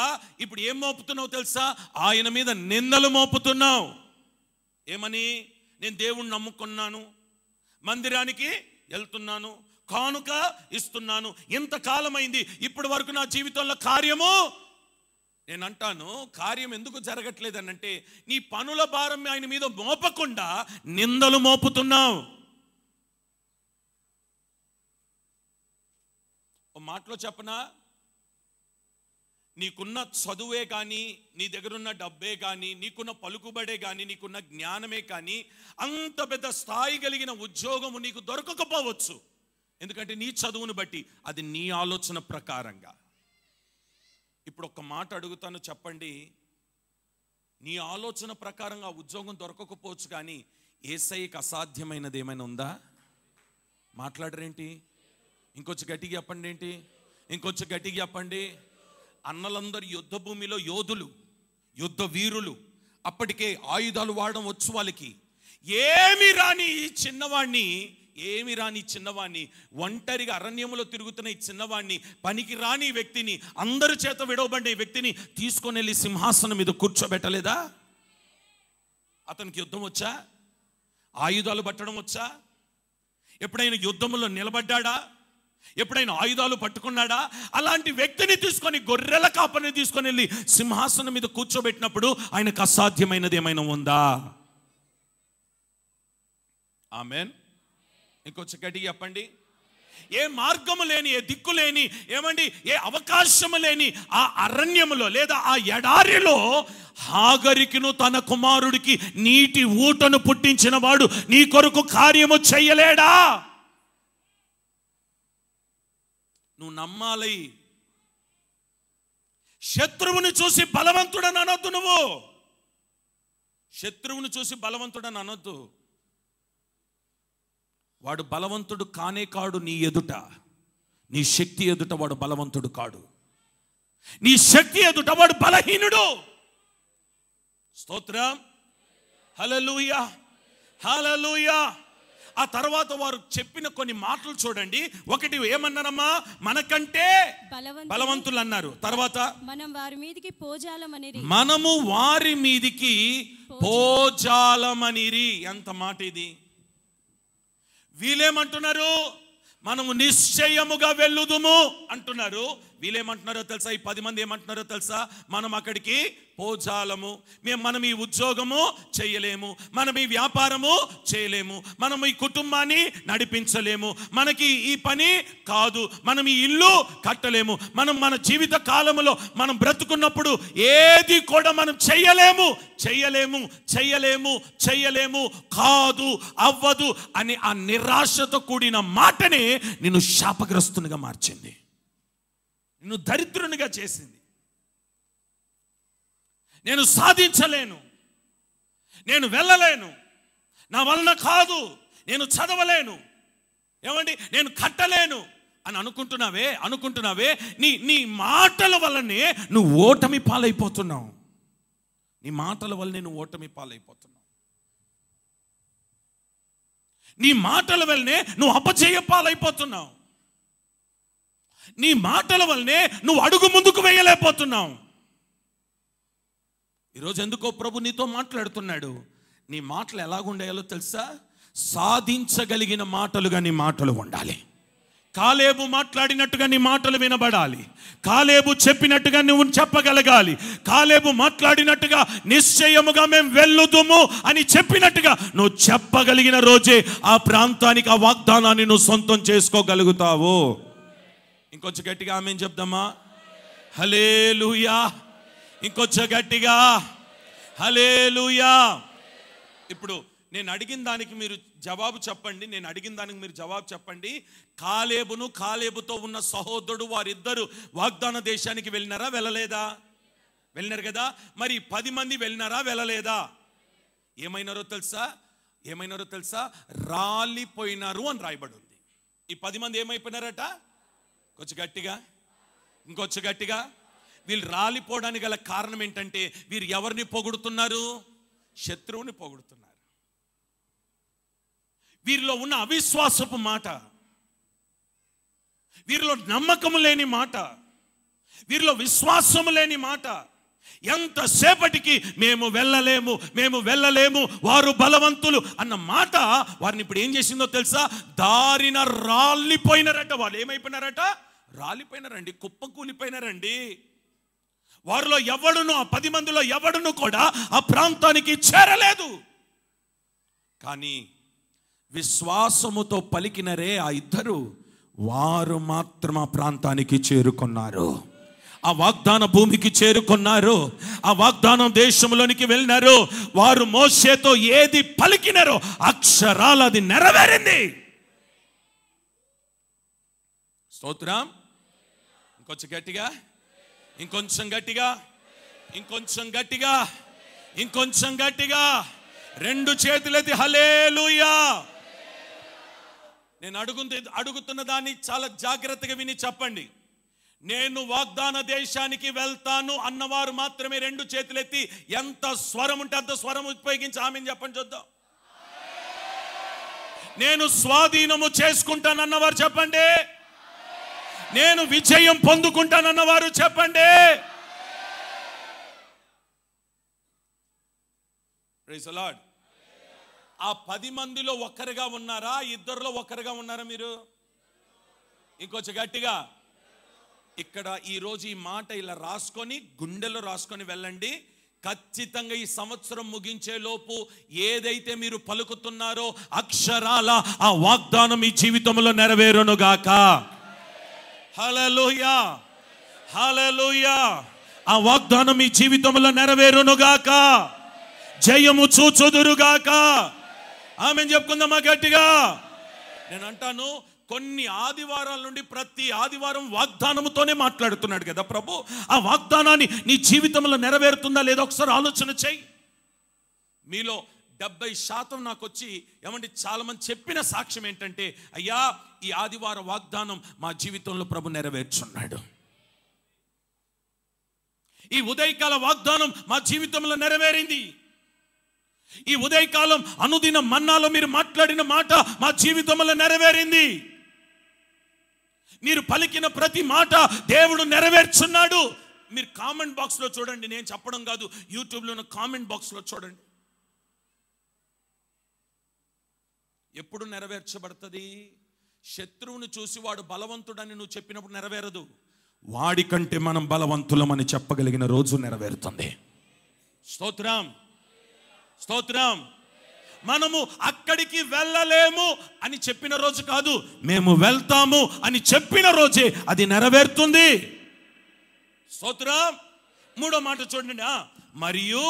ఇప్పుడు ఏం మోపుతున్నావు తెలుసా? ఆయన మీద నిందలు మోపుతున్నావు. ఏమని? నేను దేవుణ్ణి నమ్ముకున్నాను, మందిరానికి వెళ్తున్నాను, కానుక ఇస్తున్నాను, ఇంతకాలమైంది, ఇప్పటి వరకు నా జీవితంలో కార్యము. నేను అంటాను, కార్యం ఎందుకు జరగట్లేదని అంటే నీ పనుల భారం ఆయన మీద మోపకుండా నిందలు మోపుతున్నావు. ఓ మాటలో చెప్పనా, నీకున్న చదువే కానీ, నీ దగ్గరున్న డబ్బే కానీ, నీకున్న పలుకుబడే కానీ, నీకున్న జ్ఞానమే కానీ, అంత పెద్ద స్థాయి కలిగిన ఉద్యోగము నీకు దొరకకపోవచ్చు. ఎందుకంటే నీ చదువును బట్టి, అది నీ ఆలోచన ప్రకారంగా. ఇప్పుడు ఒక మాట అడుగుతాను, చెప్పండి. నీ ఆలోచన ప్రకారంగా ఉద్యోగం దొరకకపోవచ్చు, కానీ యేసయ్యకి అసాధ్యమైనది ఏమైనా ఉందా? మాట్లాడరేంటి? ఇంకొంచెం గట్టిగా చెప్పండి. ఏంటి? ఇంకొంచెం గట్టిగా చెప్పండి. అన్నలందరూ యుద్ధ భూమిలో యోధులు, యుద్ధ వీరులు. అప్పటికే ఆయుధాలు వాడడం వచ్చు వాళ్ళకి. ఏమి రాని చిన్నవాణ్ణి ఒంటరిగా అరణ్యములో తిరుగుతున్న ఈ చిన్నవాణ్ణి, పనికి రాని వ్యక్తిని, అందరి చేత విడవబడిన ఈ వ్యక్తిని తీసుకొని వెళ్ళి సింహాసనం మీద కూర్చోబెట్టలేదా? అతనికి యుద్ధం వచ్చా? ఆయుధాలు పట్టడం వచ్చా? ఎప్పుడైనా యుద్ధంలో నిలబడ్డా? ఎప్పుడైనా ఆయుధాలు పట్టుకున్నాడా? అలాంటి వ్యక్తిని తీసుకొని, గొర్రెల కాపరిని తీసుకొని వెళ్ళి సింహాసనం మీద కూర్చోబెట్టినప్పుడు ఆయనకు అసాధ్యమైనది ఏమైనా ఉందా? ఆమేన్. ఇంకొంచెం గట్టిగా చెప్పండి. ఏ మార్గము లేని, ఏ దిక్కు లేని, ఏమండి, ఏ అవకాశము లేని ఆ అరణ్యములో లేదా ఆ ఎడారిలో హాగరికిను తన కుమారుడికి నీటి ఊటను పుట్టించిన వాడు నీ కొరకు కార్యము చెయ్యలేడా? నువ్వు నమ్మాలి. శత్రువుని చూసి బలవంతుడని అనొద్దు. నువ్వు శత్రువుని చూసి బలవంతుడని అనొద్దు. వాడు బలవంతుడు కానే కాడు. నీ ఎదుట, నీ శక్తి ఎదుట వాడు బలవంతుడు కాడు. నీ శక్తి ఎదుట వాడు బలహీనుడు. స్తోత్రం. హల్లెలూయా, హల్లెలూయా. ఆ తర్వాత వారు చెప్పిన కొన్ని మాటలు చూడండి. ఒకటి ఏమన్నారమ్మా? మనకంటే బలవంతులు అన్నారు. తర్వాత మనము వారి మీదికి పోజాలమనిరి. ఎంత మాట ఇది! వీళ్ళేమంటున్నారు? మనము నిశ్చయముగా వెళ్ళుదుము అంటున్నారు. వీళ్ళేమంటున్నారో తెలుసా? ఈ 10 మంది ఏమంటున్నారో తెలుసా? మనం అక్కడికి పోజాలము, మనం ఈ ఉద్యోగము చేయలేము, మనం ఈ వ్యాపారము చేయలేము, మనం ఈ కుటుంబాన్ని నడిపించలేము, మనకి ఈ పని కాదు, మనం ఈ ఇల్లు కట్టలేము, మనం మన జీవిత కాలములో మనం బ్రతుకున్నప్పుడు ఏది కూడా మనం చేయలేము కాదు, అవ్వదు అని ఆ నిరాశతో కూడిన మాటనే నిన్ను శాపగ్రస్తునిగా మార్చింది, నిన్ను దరిద్రునిగా చేసింది. నేను సాధించలేను, నేను వెళ్ళలేను, నా వలన కాదు, నేను చదవలేను, ఏమండి, నేను కట్టలేను అని అనుకుంటున్నావే. నీ మాటల వల్లనే నువ్వు ఓటమి పాలైపోతున్నావు. నీ మాటల వల్లనే నువ్వు ఓటమి పాలైపోతున్నావు. నీ మాటల వల్లనే నువ్వు అపజయ పాలైపోతున్నావు. నీ మాటల వల్లనే నువ్వు అడుగు ముందుకు వేయలేకపోతున్నావు. ఈరోజు ఎందుకో ప్రభు నీతో మాట్లాడుతున్నాడు. నీ మాటలు ఎలాగుండాలో తెలుసా? సాధించగలిగిన మాటలుగా నీ మాటలు ఉండాలి. కాలేబు మాట్లాడినట్టుగా నీ మాటలు వినబడాలి. కాలేబు చెప్పినట్టుగా నువ్వు చెప్పగలగాలి. కాలేబు మాట్లాడినట్టుగా నిశ్చయముగా మేము వెళ్ళుదుము అని చెప్పినట్టుగా నువ్వు చెప్పగలిగిన రోజే ఆ ప్రాంతానికి, ఆ వాగ్దానాన్ని నువ్వు సొంతం చేసుకోగలుగుతావు. ఇంకొంచెం గట్టిగా ఆమేన్ చెప్దామా? హల్లెలూయా. ఇంకొంచెం గట్టిగా హల్లెలూయా. ఇప్పుడు నేను అడిగిన దానికి మీరు జవాబు చెప్పండి. కాలేబుతో ఉన్న సహోదరుడు వారిద్దరు వాగ్దాన దేశానికి వెళ్ళినారా? వెళ్ళినారు కదా. మరి 10 మంది వెళ్ళినారా? వెళ్ళలేదా? ఏమైనారో తెలుసా? రాలిపోయినారు అని రాయబడి ఉంది. ఈ 10 మంది ఏమైపోయినారట? ఇంకొంచెం గట్టిగా. వీళ్ళు రాలిపోవడానికి గల కారణం ఏంటంటే, వీరు ఎవరిని పొగుడుతున్నారు? శత్రువుని పొగుడుతున్నారు. వీరిలో ఉన్న అవిశ్వాసపు మాట, వీరిలో నమ్మకము లేని మాట, వీరిలో విశ్వాసము లేని మాట, ఎంతసేపటికి మేము వెళ్ళలేము, వారు బలవంతులు అన్న మాట వారిని ఇప్పుడు ఏం చేసిందో తెలుసా? దారిన రాలిపోయినారట. వాళ్ళు ఏమైపోయినారట? రాలిపోయినారండి, కుప్పకూలిపోయినారండి. వారిలో ఎవడును, ఆ 10 మందిలో ఎవడును కూడా ఆ ప్రాంతానికి చేరలేదు. కానీ విశ్వాసముతో పలికినరే ఆ ఇద్దరు, వారు మాత్రం ఆ ప్రాంతానికి చేరుకున్నారు. ఆ వాగ్దాన భూమికి చేరుకున్నారు. ఆ వాగ్దానం దేశంలోనికి వెళ్ళినారు. వారు మోషేతో ఏది పలికినారో అక్షరాలు అది నెరవేరింది. స్తోత్రం. ఇంకొంచెం గట్టిగా 2 చేతులెత్తి హల్లెలూయా. నేను అడుగుతున్న దాన్ని చాలా జాగ్రత్తగా విని చెప్పండి. నేను వాగ్దాన దేశానికి వెళ్తాను అన్నవారు మాత్రమే రెండు చేతులెత్తి ఎంత స్వరం ఉంటే అంత స్వరం ఉపయోగించి ఆమెను చెప్పండి చూద్దాం. నేను స్వాధీనము చేసుకుంటానన్నవారు చెప్పండి. నేను విజయం పొందుకుంటానన్నవారు చెప్పండి. Praise the lord. ఆ 10 మందిలో ఒక్కరుగా ఉన్నారా, ఇద్దరులో ఒక్కరుగా ఉన్నారా మీరు? ఇంకొంచెం గట్టిగా. ఇక్కడ ఈరోజు ఈ మాట ఇలా రాసుకొని గుండెలో రాసుకొని వెళ్ళండి. ఖచ్చితంగా ఈ సంవత్సరం ముగించే లోపు ఏదైతే మీరు పలుకుతున్నారో అక్షరాల ఆ వాగ్దానం మీ జీవితంలో నెరవేరునుగాక. హల్లెలూయా, హల్లెలూయా. ఆ వాగ్దానం మీ జీవితంలో నెరవేరునుగాక. జయము చూచుదురుగాక. ఆమేన్ చెప్పుకుందామా గట్టిగా. నేను అంటాను, కొన్ని ఆదివారాల నుండి ప్రతి ఆదివారం వాగ్దానముతోనే మాట్లాడుతున్నాడు కదా ప్రభు. ఆ వాగ్దానాన్ని నీ జీవితంలో నెరవేరుతుందా లేదో ఒకసారి ఆలోచన చేయి. మీలో 70% నాకు వచ్చి ఏమంటే చాలా మంది చెప్పిన సాక్ష్యం ఏంటంటే, అయ్యా ఈ ఆదివార వాగ్దానం మా జీవితంలో ప్రభు నెరవేర్చున్నాడు. ఈ ఉదయకాల వాగ్దానం మా జీవితంలో నెరవేరింది. ఈ ఉదయకాలం అనుదిన మన్నాలో మీరు మాట్లాడిన మాట మా జీవితంలో నెరవేరింది. మీరు పలికిన ప్రతి మాట దేవుడు నెరవేర్చున్నాడు. మీరు కామెంట్ బాక్స్లో చూడండి, నేను చెప్పడం కాదు, యూట్యూబ్లో ఉన్న కామెంట్ బాక్స్లో చూడండి. ఎప్పుడు నెరవేర్చబడుతుంది? శత్రువుని చూసి వాడు బలవంతుడని నువ్వు చెప్పినప్పుడు నెరవేరదు. వాడికంటే మనం బలవంతులమని చెప్పగలిగిన రోజు నెరవేరుతుంది. స్తోత్రం, స్తోత్రం. మనము అక్కడికి వెళ్ళలేము అని చెప్పిన రోజు కాదు, మేము వెళ్తాము అని చెప్పిన రోజే అది నెరవేరుతుంది. స్తోత్రం. 3వ మాట చూడండి. మరియు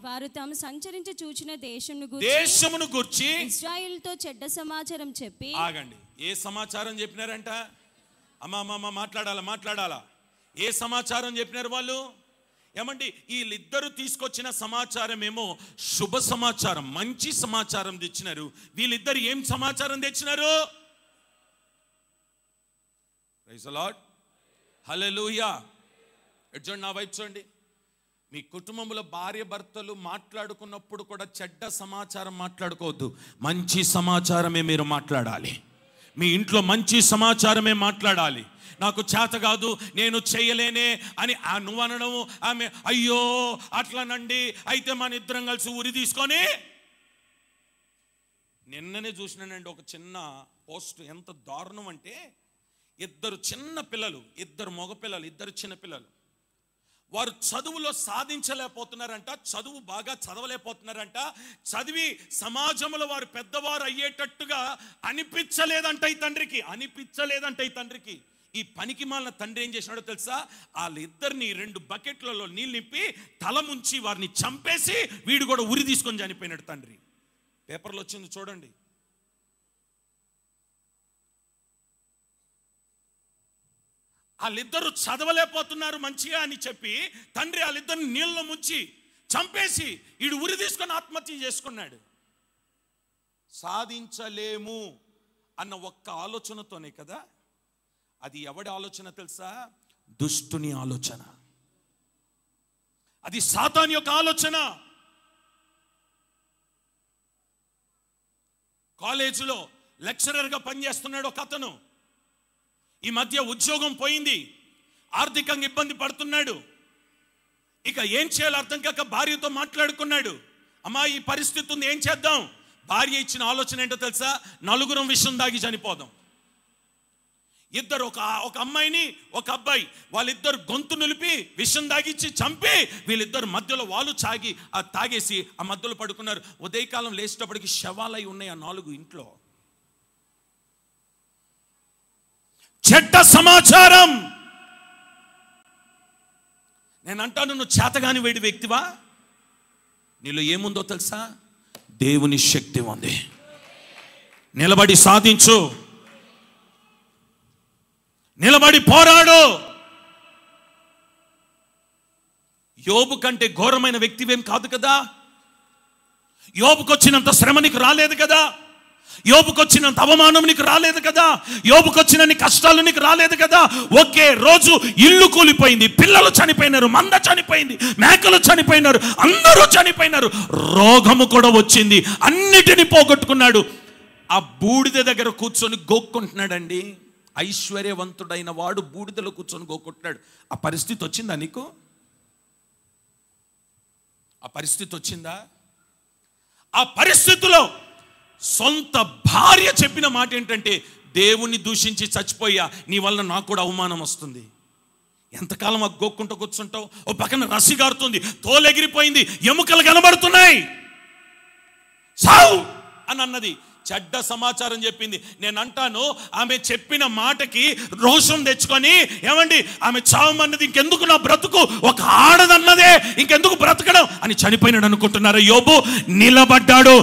వారు తాము సంచరించి చూచిన దేశమును గూర్చి ఇశ్రాయేలుతో చెడ్డ సమాచారం చెప్పి. ఆగండి. ఏ సమాచారం చెప్పినారంట? అమ్మా మాట్లాడాలా. ఏ సమాచారం చెప్పినారు వాళ్ళు? ఏమండి, వీళ్ళిద్దరూ తీసుకొచ్చిన సమాచారం ఏమో శుభ సమాచారం, మంచి సమాచారం తెచ్చినారు. వీళ్ళిద్దరు ఏం సమాచారం తెచ్చినారు? ప్రైజ్ ది లార్డ్, హల్లెలూయా. చూడండి, నా వైపు చూడండి. మీ కుటుంబంలో భార్య భర్తలు మాట్లాడుకున్నప్పుడు కూడా చెడ్డ సమాచారం మాట్లాడుకోవద్దు. మంచి సమాచారమే మీరు మాట్లాడాలి. మీ ఇంట్లో మంచి సమాచారమే మాట్లాడాలి. నాకు చేత కాదు, నేను చేయలేనే అని నువ్వు అనడము, ఆమె అయ్యో అట్లానండి, అయితే మన ఇద్దరం కలిసి ఉరి తీసుకొని. నిన్ననే చూసినానండి ఒక చిన్న పోస్ట్. ఎంత దారుణం అంటే, ఇద్దరు చిన్న పిల్లలు, ఇద్దరు మగపిల్లలు, ఇద్దరు చిన్న పిల్లలు, వారు చదువులో సాధించలేకపోతున్నారంట, చదువు బాగా చదవలేకపోతున్నారంట. చదివి సమాజంలో వారు పెద్దవారు అయ్యేటట్టుగా అనిపించలేదంట ఈ తండ్రికి. ఈ పనికి మాలిన తండ్రి ఏం చేసినాడో తెలుసా? వాళ్ళిద్దరిని 2 బకెట్లలో నీళ్ళు నింపి తల ముంచి వారిని చంపేసి వీడు కూడా ఉరి తీసుకొని చనిపోయినాడు తండ్రి. పేపర్లో వచ్చింది చూడండి. వాళ్ళిద్దరూ చదవలేకపోతున్నారు మంచిగా అని చెప్పి తండ్రి వాళ్ళిద్దరిని నీళ్ళలో ముంచి చంపేసి వీడు ఉరి తీసుకొని ఆత్మహత్య చేసుకున్నాడు. సాధించలేము అన్న ఒక్క ఆలోచనతోనే కదా. అది ఎవడి ఆలోచన తెలుసా? దుష్టుని ఆలోచన. అది సాతాను యొక్క ఆలోచన. కాలేజీలో లెక్చరర్గా పనిచేస్తున్నాడు ఒక అతను. ఈ మధ్య ఉద్యోగం పోయింది, ఆర్థికంగా ఇబ్బంది పడుతున్నాడు. ఇక ఏం చేయాలో అర్థం కాక భార్యతో మాట్లాడుకున్నాడు. అమ్మా ఈ పరిస్థితి ఉంది, ఏం చేద్దాం? భార్య ఇచ్చిన ఆలోచన ఏంటో తెలుసా? 4 విషం దాగి చనిపోదాం. ఇద్దరు, ఒక అమ్మాయిని ఒక అబ్బాయి, వాళ్ళిద్దరు గొంతు నిలిపి విషం దాగిచ్చి చంపి వీళ్ళిద్దరు మధ్యలో వాళ్ళు తాగేసి ఆ మధ్యలో పడుకున్నారు. ఉదయకాలం లేచేటప్పటికి శవాలై ఉన్నాయి ఆ 4 ఇంట్లో. చెడ్డ సమాచారం. నేను అంటాను, నువ్వు చేతగాని వేడి వ్యక్తివా? నీలో ఏముందో తెలుసా? దేవుని శక్తి ఉంది. నిలబడి సాధించు, నిలబడి పోరాడు. యోబు కంటే ఘోరమైన వ్యక్తివేం కాదు కదా. యోబుకు వచ్చినంత శ్రమ నీకు రాలేదు కదా. యోబుకు వచ్చినంత అవమానం నీకు రాలేదు కదా, యోబుకు వచ్చినన్ని కష్టాలు నీకు రాలేదు కదా. ఒకే రోజు ఇల్లు కూలిపోయింది, పిల్లలు చనిపోయినారు, మంద చనిపోయింది, మేకలు చనిపోయినారు, అందరూ చనిపోయినారు, రోగము కూడా వచ్చింది, అన్నిటినీ పోగొట్టుకున్నాడు. ఆ బూడిద దగ్గర కూర్చొని గోక్కుంటున్నాడండి. ఐశ్వర్యవంతుడైన వాడు బూడిదలో కూర్చొని గోక్కుంటున్నాడు. ఆ పరిస్థితి వచ్చిందా నీకు? ఆ పరిస్థితి వచ్చిందా? ఆ పరిస్థితిలో సొంత భార్య చెప్పిన మాట ఏంటంటే, దేవుణ్ణి దూషించి చచ్చిపోయా, నీ వల్ల నాకు కూడా అవమానం వస్తుంది. ఎంతకాలం ఆ గోక్కుంటూ కూర్చుంటావు? ఓ పక్కన రసి గారుతుంది, తోలెగిరిపోయింది, ఎముకలు కనబడుతున్నాయి, సావు అని అన్నది. చెడ్డ సమాచారం చెప్పింది. నేను అంటాను, ఆమె చెప్పిన మాటకి రోషం తెచ్చుకొని, ఏమండి ఆమె చావమన్నది, ఇంకెందుకు నా బ్రతుకు, ఒక ఆడదన్నదే ఇంకెందుకు బ్రతకడం అని చనిపోయినాడు అనుకుంటున్నారు. యోబు నిలబడ్డాడు,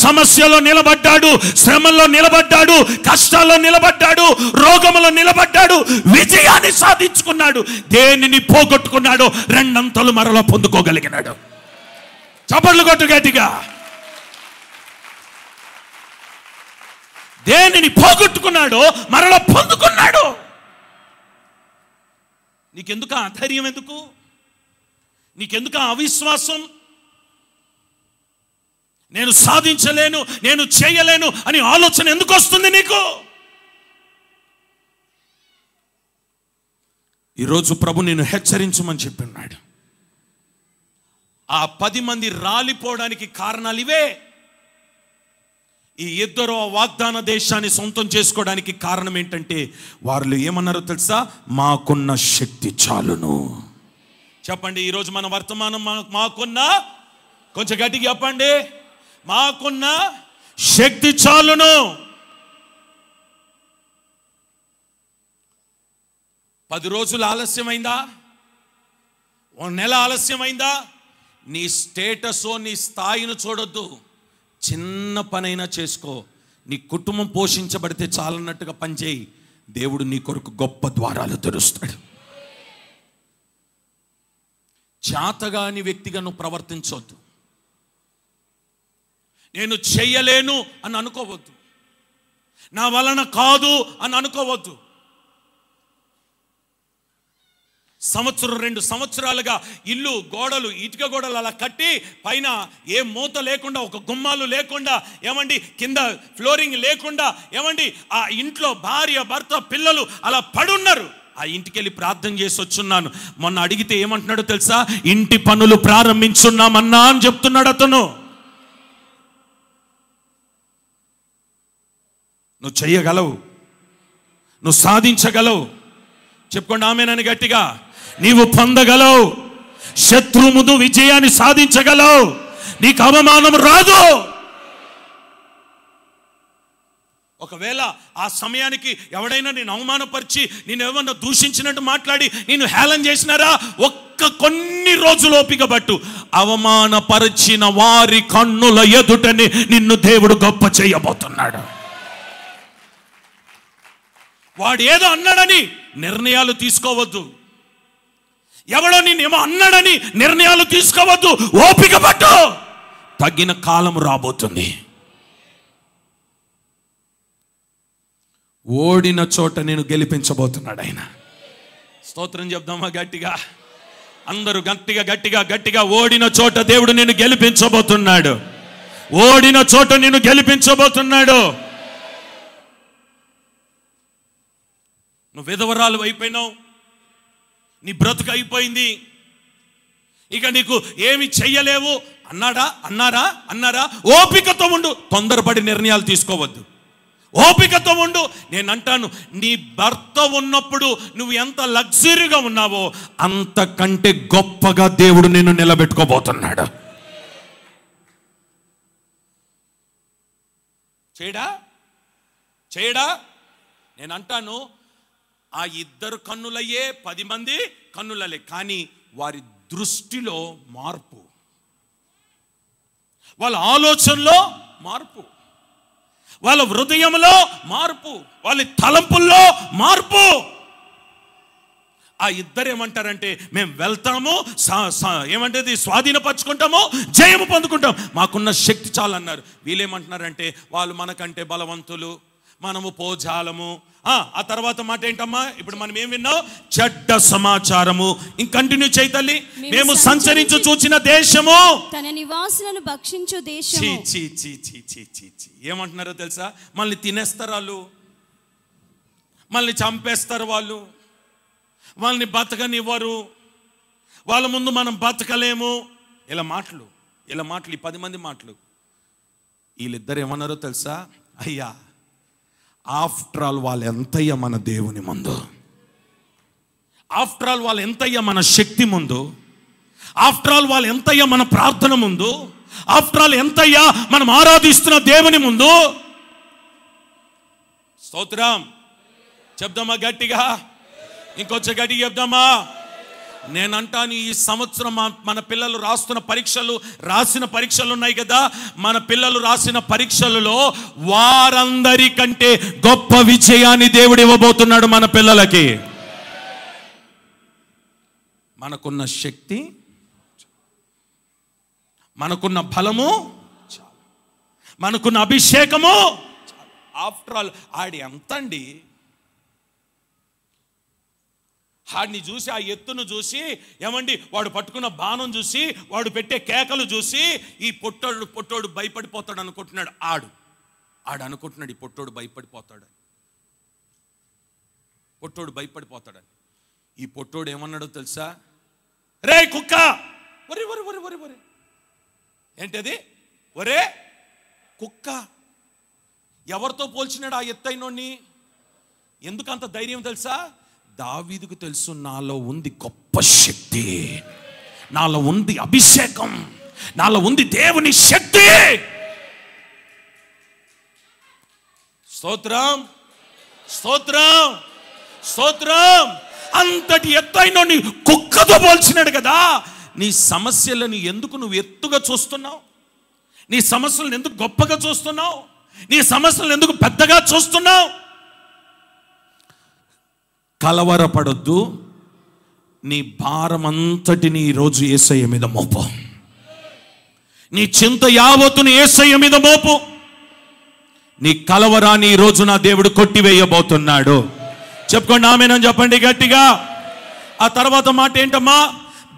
సమస్యలో నిలబడ్డాడు, శ్రమల్లో నిలబడ్డాడు, కష్టాల్లో నిలబడ్డాడు, రోగములో నిలబడ్డాడు, విజయాన్ని సాధించుకున్నాడు. దేనిని పోగొట్టుకున్నాడో రెండంతలు మరలా పొందుకోగలిగినాడు. చప్పట్లు కొట్టు గట్టిగా. దేనిని పోగొట్టుకున్నాడో మరలా పొందుకున్నాడు. నీకెందుకు ఆ ధైర్యం? ఎందుకు నీకెందుకు ఆ అవిశ్వాసం? నేను సాధించలేను, నేను చేయలేను అని ఆలోచన ఎందుకు వస్తుంది నీకు? ఈరోజు ప్రభు నేను హెచ్చరించమని చెప్పిన్నాడు. ఆ 10 మంది రాలిపోవడానికి కారణాలు ఇవే. ఈ ఇద్దరు వాగ్దాన దేశాన్ని సొంతం చేసుకోవడానికి కారణం ఏంటంటే, వాళ్ళు ఏమన్నారో తెలుసా? మాకున్న శక్తి చాలును. చెప్పండి, ఈరోజు మన వర్తమానం మాకున్న, కొంచెం గట్టిగా చెప్పండి, మాకున్న శక్తి చాలును. 10 రోజులు ఆలస్యమైందా? 1 నెల ఆలస్యమైందా? నీ స్టేటస్, నీ స్థాయిని చూడొద్దు. చిన్న పనైనా చేసుకో. నీ కుటుంబం పోషించబడితే చాలన్నట్టుగా పనిచేయి. దేవుడు నీ కొరకు గొప్ప ద్వారాలు తెరుస్తాడు. చేతగాని వ్యక్తిగా నువ్వు ప్రవర్తించవద్దు. నేను చెయ్యలేను అని అనుకోవద్దు, నా వలన కాదు అని అనుకోవద్దు. 1-2 సంవత్సరాలుగా ఇల్లు గోడలు, ఇటుక గోడలు అలా కట్టి, పైన ఏ మూత లేకుండా, ఒక గుమ్మాలు లేకుండా, ఏమండి కింద ఫ్లోరింగ్ లేకుండా, ఏమండి ఆ ఇంట్లో భార్య, భర్త, పిల్లలు అలా పడున్నారు. ఆ ఇంటికి వెళ్ళి ప్రార్థన చేసి వచ్చున్నాను. మొన్న అడిగితే ఏమంటున్నాడో తెలుసా? ఇంటి పనులు ప్రారంభించున్నామన్నా అని చెప్తున్నాడు అతను. నువ్వు చెయ్యగలవు, నువ్వు సాధించగలవు. చెప్పుకోండి ఆమేనని గట్టిగా. నీవు పొందగలవు, శత్రువు ముందు విజయాన్ని సాధించగలవు, నీకు అవమానం రాదు. ఒకవేళ ఆ సమయానికి ఎవడైనా నేను అవమానపరిచి, నేను ఏమన్నా దూషించినట్టు మాట్లాడి నేను హేళన చేసినారా, కొన్ని రోజులు ఓపిక పట్టు. అవమానపరిచిన వారి కన్నుల ఎదుటని నిన్ను దేవుడు గొప్ప చేయబోతున్నాడు. వాడు ఏదో అన్నాడని నిర్ణయాలు తీసుకోవద్దు. ఎవడో నేనేమో అన్నాడని నిర్ణయాలు తీసుకోవద్దు. ఓపిక పట్టు, తగిన కాలం రాబోతుంది. ఓడిన చోట నేను గెలిపించబోతున్నాడు ఆయన. స్తోత్రం చెప్దామా గట్టిగా? అందరూ గట్టిగా గట్టిగా గట్టిగా. ఓడిన చోట దేవుడు నిన్ను గెలిపించబోతున్నాడు. ఓడిన చోట నిన్ను గెలిపించబోతున్నాడు. నువ్వు విధవరాలు అయిపోయినావు, నీ బ్రతుకు అయిపోయింది, ఇక నీకు ఏమి చెయ్యలేవు అన్నారా? ఓపికతో ఉండు, తొందరపడి నిర్ణయాలు తీసుకోవద్దు. ఓపికతో ఉండు. నేను అంటాను, నీ భర్త ఉన్నప్పుడు నువ్వు ఎంత లగ్జరీగా ఉన్నావో అంతకంటే గొప్పగా దేవుడు నిన్ను నిలబెట్టుకోబోతున్నాడు. చేయడా? నేను అంటాను, ఆ ఇద్దరు కన్నులయ్యే 10 మంది కన్నులలే, కానీ వారి దృష్టిలో మార్పు, వాళ్ళ ఆలోచనలో మార్పు, వాళ్ళ హృదయంలో మార్పు, వాళ్ళ తలంపుల్లో మార్పు. ఆ ఇద్దరు ఏమంటారంటే మేము వెళ్తాము, ఏమంటది స్వాధీనపరచుకుంటాము, జయము పొందుకుంటాం, మాకున్న శక్తి చాలు అన్నారు. వీళ్ళేమంటున్నారంటే వాళ్ళు మనకంటే బలవంతులు, మనము పోజాలము. ఆ తర్వాత మాట ఏంటమ్మా? ఇప్పుడు మనం ఏం విన్నాం? చెడ్డ సమాచారము. ఇంక కంటిన్యూ చేయి తల్లి. మేము సంచరించు చూచిన దేశము, తన నివాసులను భక్షించు దేశము. చీ చీ చీ చీ చీ చీ. ఏమంటున్నారో తెలుసా? మనల్ని తినేస్తారు వాళ్ళు, మనల్ని చంపేస్తారు వాళ్ళు, వాళ్ళని బతకనివ్వరు, వాళ్ళ ముందు మనం బతకలేము. ఇలా మాటలు ఈ 10 మంది మాటలు. వీళ్ళిద్దరు ఏమన్నారో తెలుసా? అయ్యా, ఆఫ్టర్ ఆల్ వాళ్ళు ఎంతయ్యా మన దేవుని ముందు, ఆఫ్టర్ ఆల్ వాళ్ళు ఎంతయ్యా మన శక్తి ముందు, ఆఫ్టర్ ఆల్ వాళ్ళు ఎంతయ్యా మన ప్రార్థన ముందు, ఆఫ్టర్ ఆల్ ఎంతయ్యా మనం ఆరాధిస్తున్న దేవుని ముందు. స్తోత్రం చెప్దామా గట్టిగా? ఇంకొంచెం గట్టిగా చెప్దామా? నేనంటాను, ఈ సంవత్సరం మన పిల్లలు రాసిన పరీక్షలు ఉన్నాయి కదా, మన పిల్లలు రాసిన పరీక్షలలో వారందరికంటే గొప్ప విజయాన్ని దేవుడు ఇవ్వబోతున్నాడు మన పిల్లలకి. మనకున్న శక్తి, మనకున్న బలము, మనకున్న అభిషేకము. ఆఫ్టర్ ఆల్ ఆడి ఎంతండి, ఆడిని చూసి, ఆ ఎత్తును చూసి, ఏమండి వాడు పట్టుకున్న బాణం చూసి, వాడు పెట్టే కేకలు చూసి ఈ పొట్టోడు భయపడిపోతాడు అనుకుంటున్నాడు. ఆడు అనుకుంటున్నాడు ఈ పొట్టోడు భయపడిపోతాడని. ఈ పొట్టోడు ఏమన్నాడో తెలుసా? రే కుక్క, ఒరే ఒరే ఒరే ఒరే ఒరే, ఏంటది? ఒరే కుక్క. ఎవరితో పోల్చినాడు ఆ ఎత్తైనోడిని? ఎందుకంత ధైర్యం తెలుసా? దావీదుకు తెలుసు, నాలో ఉంది గొప్ప శక్తి, నాలో ఉంది అభిషేకం, నాలో ఉంది దేవుని శక్తి. స్తోత్రం స్తోత్రం స్తోత్రం. అంతటి ఎత్తైన కుక్కతో పోల్చినాడు కదా. నీ సమస్యలను ఎందుకు నువ్వు ఎత్తుగా చూస్తున్నావు? నీ సమస్యలను ఎందుకు గొప్పగా చూస్తున్నావు? నీ సమస్యలను ఎందుకు పెద్దగా చూస్తున్నావు? కలవరపడొద్దు. నీ భారమంతటిని ఈరోజు యేసయ్య మీద మోపు. నీ చింత యావత్తుని యేసయ్య మీద మోపు. నీ కలవరాన్ని ఈరోజు నా దేవుడు కొట్టివేయబోతున్నాడు. చెప్పుకోండి ఆమేనని చెప్పండి గట్టిగా. ఆ తర్వాత మాట ఏంటమ్మా?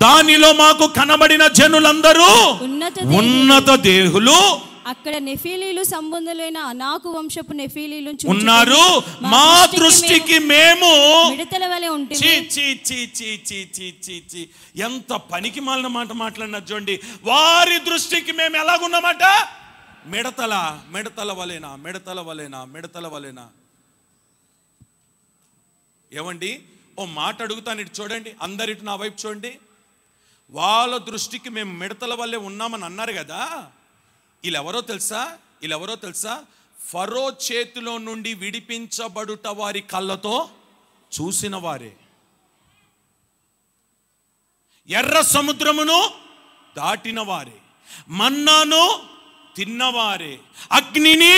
దానిలో మాకు కనబడిన జనులందరూ ఉన్నత దేహులు, అక్కడ నెఫీలీలు సంబంధులైన అనాకు వంశపు నెఫీలీలు ఉన్నారు, మా దృష్టికి మేము మిడతల వలె ఉంటుంది. ఎంత పనికి మాలిన మాట మాట్లాడినా చూడండి. వారి దృష్టికి మేము ఎలాగున్నామాట? మిడతల వలెనా. ఏమండి, ఓ మాట అడుగుతాను, ఇటు చూడండి, అందరిటి నా వైపు చూడండి. వాళ్ళ దృష్టికి మేము మిడతల వల్లే ఉన్నామని అన్నారు కదా. వీళ్ళెవరో తెలుసా? ఫరో చేతిలో నుండి విడిపించబడుట వారి కళ్ళతో చూసిన వారే, ఎర్ర సముద్రమును దాటిన వారే, మన్నాను తిన్నవారే, అగ్నిని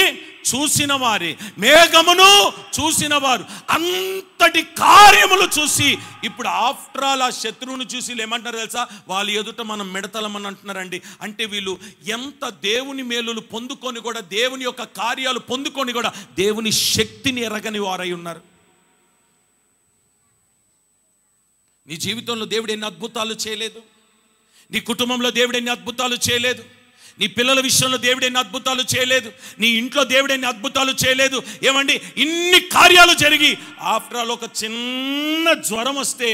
చూసిన వారే, మేఘమును చూసిన వారు, అంతటి కార్యములు చూసి ఇప్పుడు ఆఫ్టర్ ఆల్ ఆ శత్రువును చూసి ఏమంటారు తెలుసా? వాళ్ళ ఎదుట మనం మిడతలమని అంటున్నారండి. అంటే వీళ్ళు ఎంత దేవుని మేలులు పొందుకొని కూడా, దేవుని యొక్క కార్యాలు పొందుకొని కూడా దేవుని శక్తిని ఎరగని వారై ఉన్నారు. నీ జీవితంలో దేవుడు ఎన్ని అద్భుతాలు చేయలేదు? నీ కుటుంబంలో దేవుడు ఎన్ని అద్భుతాలు చేయలేదు? నీ పిల్లల విషయంలో దేవుడు ఎన్ని అద్భుతాలు చేయలేదు? నీ ఇంట్లో దేవుడు ఎన్ని అద్భుతాలు చేయలేదు? ఏమండి, ఇన్ని కార్యాలు జరిగి ఆఫ్టర్ ఆల్ ఒక చిన్న జ్వరం వస్తే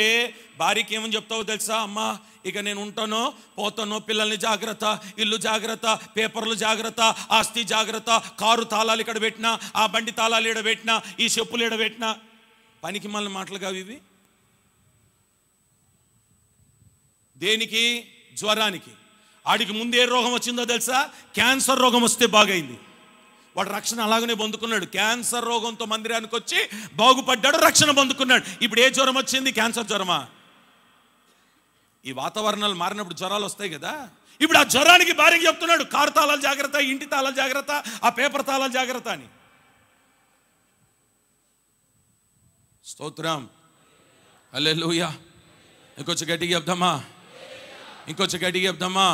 భార్యకి ఏమని చెప్తావో తెలుసా? అమ్మా, ఇక నేను ఉంటానో పోతానో, పిల్లల్ని జాగ్రత్త, ఇల్లు జాగ్రత్త, పేపర్లు జాగ్రత్త, ఆస్తి జాగ్రత్త, కారు తాళాలు ఇక్కడ పెట్టినా, ఆ బండి తాళాలు ఇక్కడ పెట్టినా, ఈ చెప్పులు ఇక్కడ పెట్టినా. పనికి మళ్ళీ మాటలుగా ఇవి. దేనికి? జ్వరానికి. ఆడికి ముందు ఏ రోగం వచ్చిందో తెలుసా? క్యాన్సర్ రోగం వస్తే బాగైంది. వాడు రక్షణ అలాగనే పొందుకున్నాడు. క్యాన్సర్ రోగంతో మందిరానికి వచ్చి బాగుపడ్డాడు, రక్షణ పొందుకున్నాడు. ఇప్పుడు ఏ జ్వరం వచ్చింది? క్యాన్సర్ జ్వరమా? ఈ వాతావరణాలు మారినప్పుడు జ్వరాలు వస్తాయి కదా. ఇప్పుడు ఆ జ్వరానికి భార్యకి చెప్తున్నాడు, కారు తాళాలు జాగ్రత్త, ఇంటి తాళాలు జాగ్రత్త, ఆ పేపర్ తాళాలు జాగ్రత్త అని. స్తోత్రం. హల్లెలూయా. ఇంకొంచెం గట్టిగా చెప్దామా? ఇంకొంచెం గట్టిగా చెప్దామా?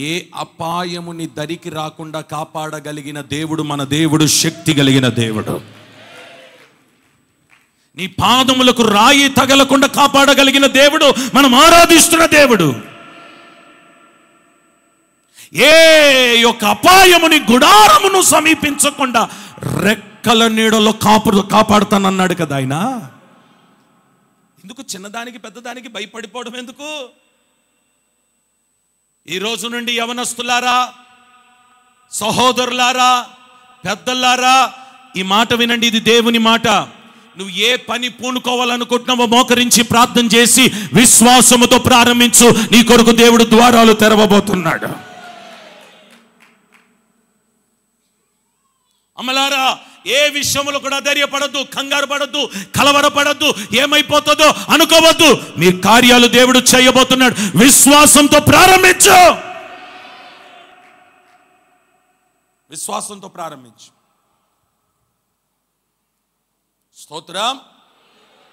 ఏ అపాయముని దరికి రాకుండా కాపాడగలిగిన దేవుడు మన దేవుడు, శక్తి కలిగిన దేవుడు. నీ పాదములకు రాయి తగలకుండా కాపాడగలిగిన దేవుడు మనం ఆరాధిస్తున్న దేవుడు. ఏ యొక్క అపాయముని గుడారమును సమీపించకుండా రెక్కల నీడలో కాపాడుతానన్నాడు కదా ఆయన. ఎందుకు చిన్నదానికి పెద్దదానికి భయపడిపోవడం ఎందుకు? ఈ రోజు నుండి యవనస్తులారా, సహోదరులారా, పెద్దలారా, ఈ మాట వినండి. ఇది దేవుని మాట. నువ్వు ఏ పని పూనుకోవాలనుకుంటున్నావో మోకరించి ప్రార్థన చేసి విశ్వాసముతో ప్రారంభించు. నీ కొరకు దేవుడు ద్వారాలు తెరవబోతున్నాడు. అమలారా, ఏ విషయంలో కూడా ధైర్యపడద్దు, కంగారు పడద్దు, కలవరపడద్దు, ఏమైపోతుందో అనుకోవద్దు. మీ కార్యాలు దేవుడు చేయబోతున్నాడు. విశ్వాసంతో ప్రారంభించు. విశ్వాసంతో ప్రారంభించు. స్తోత్రం.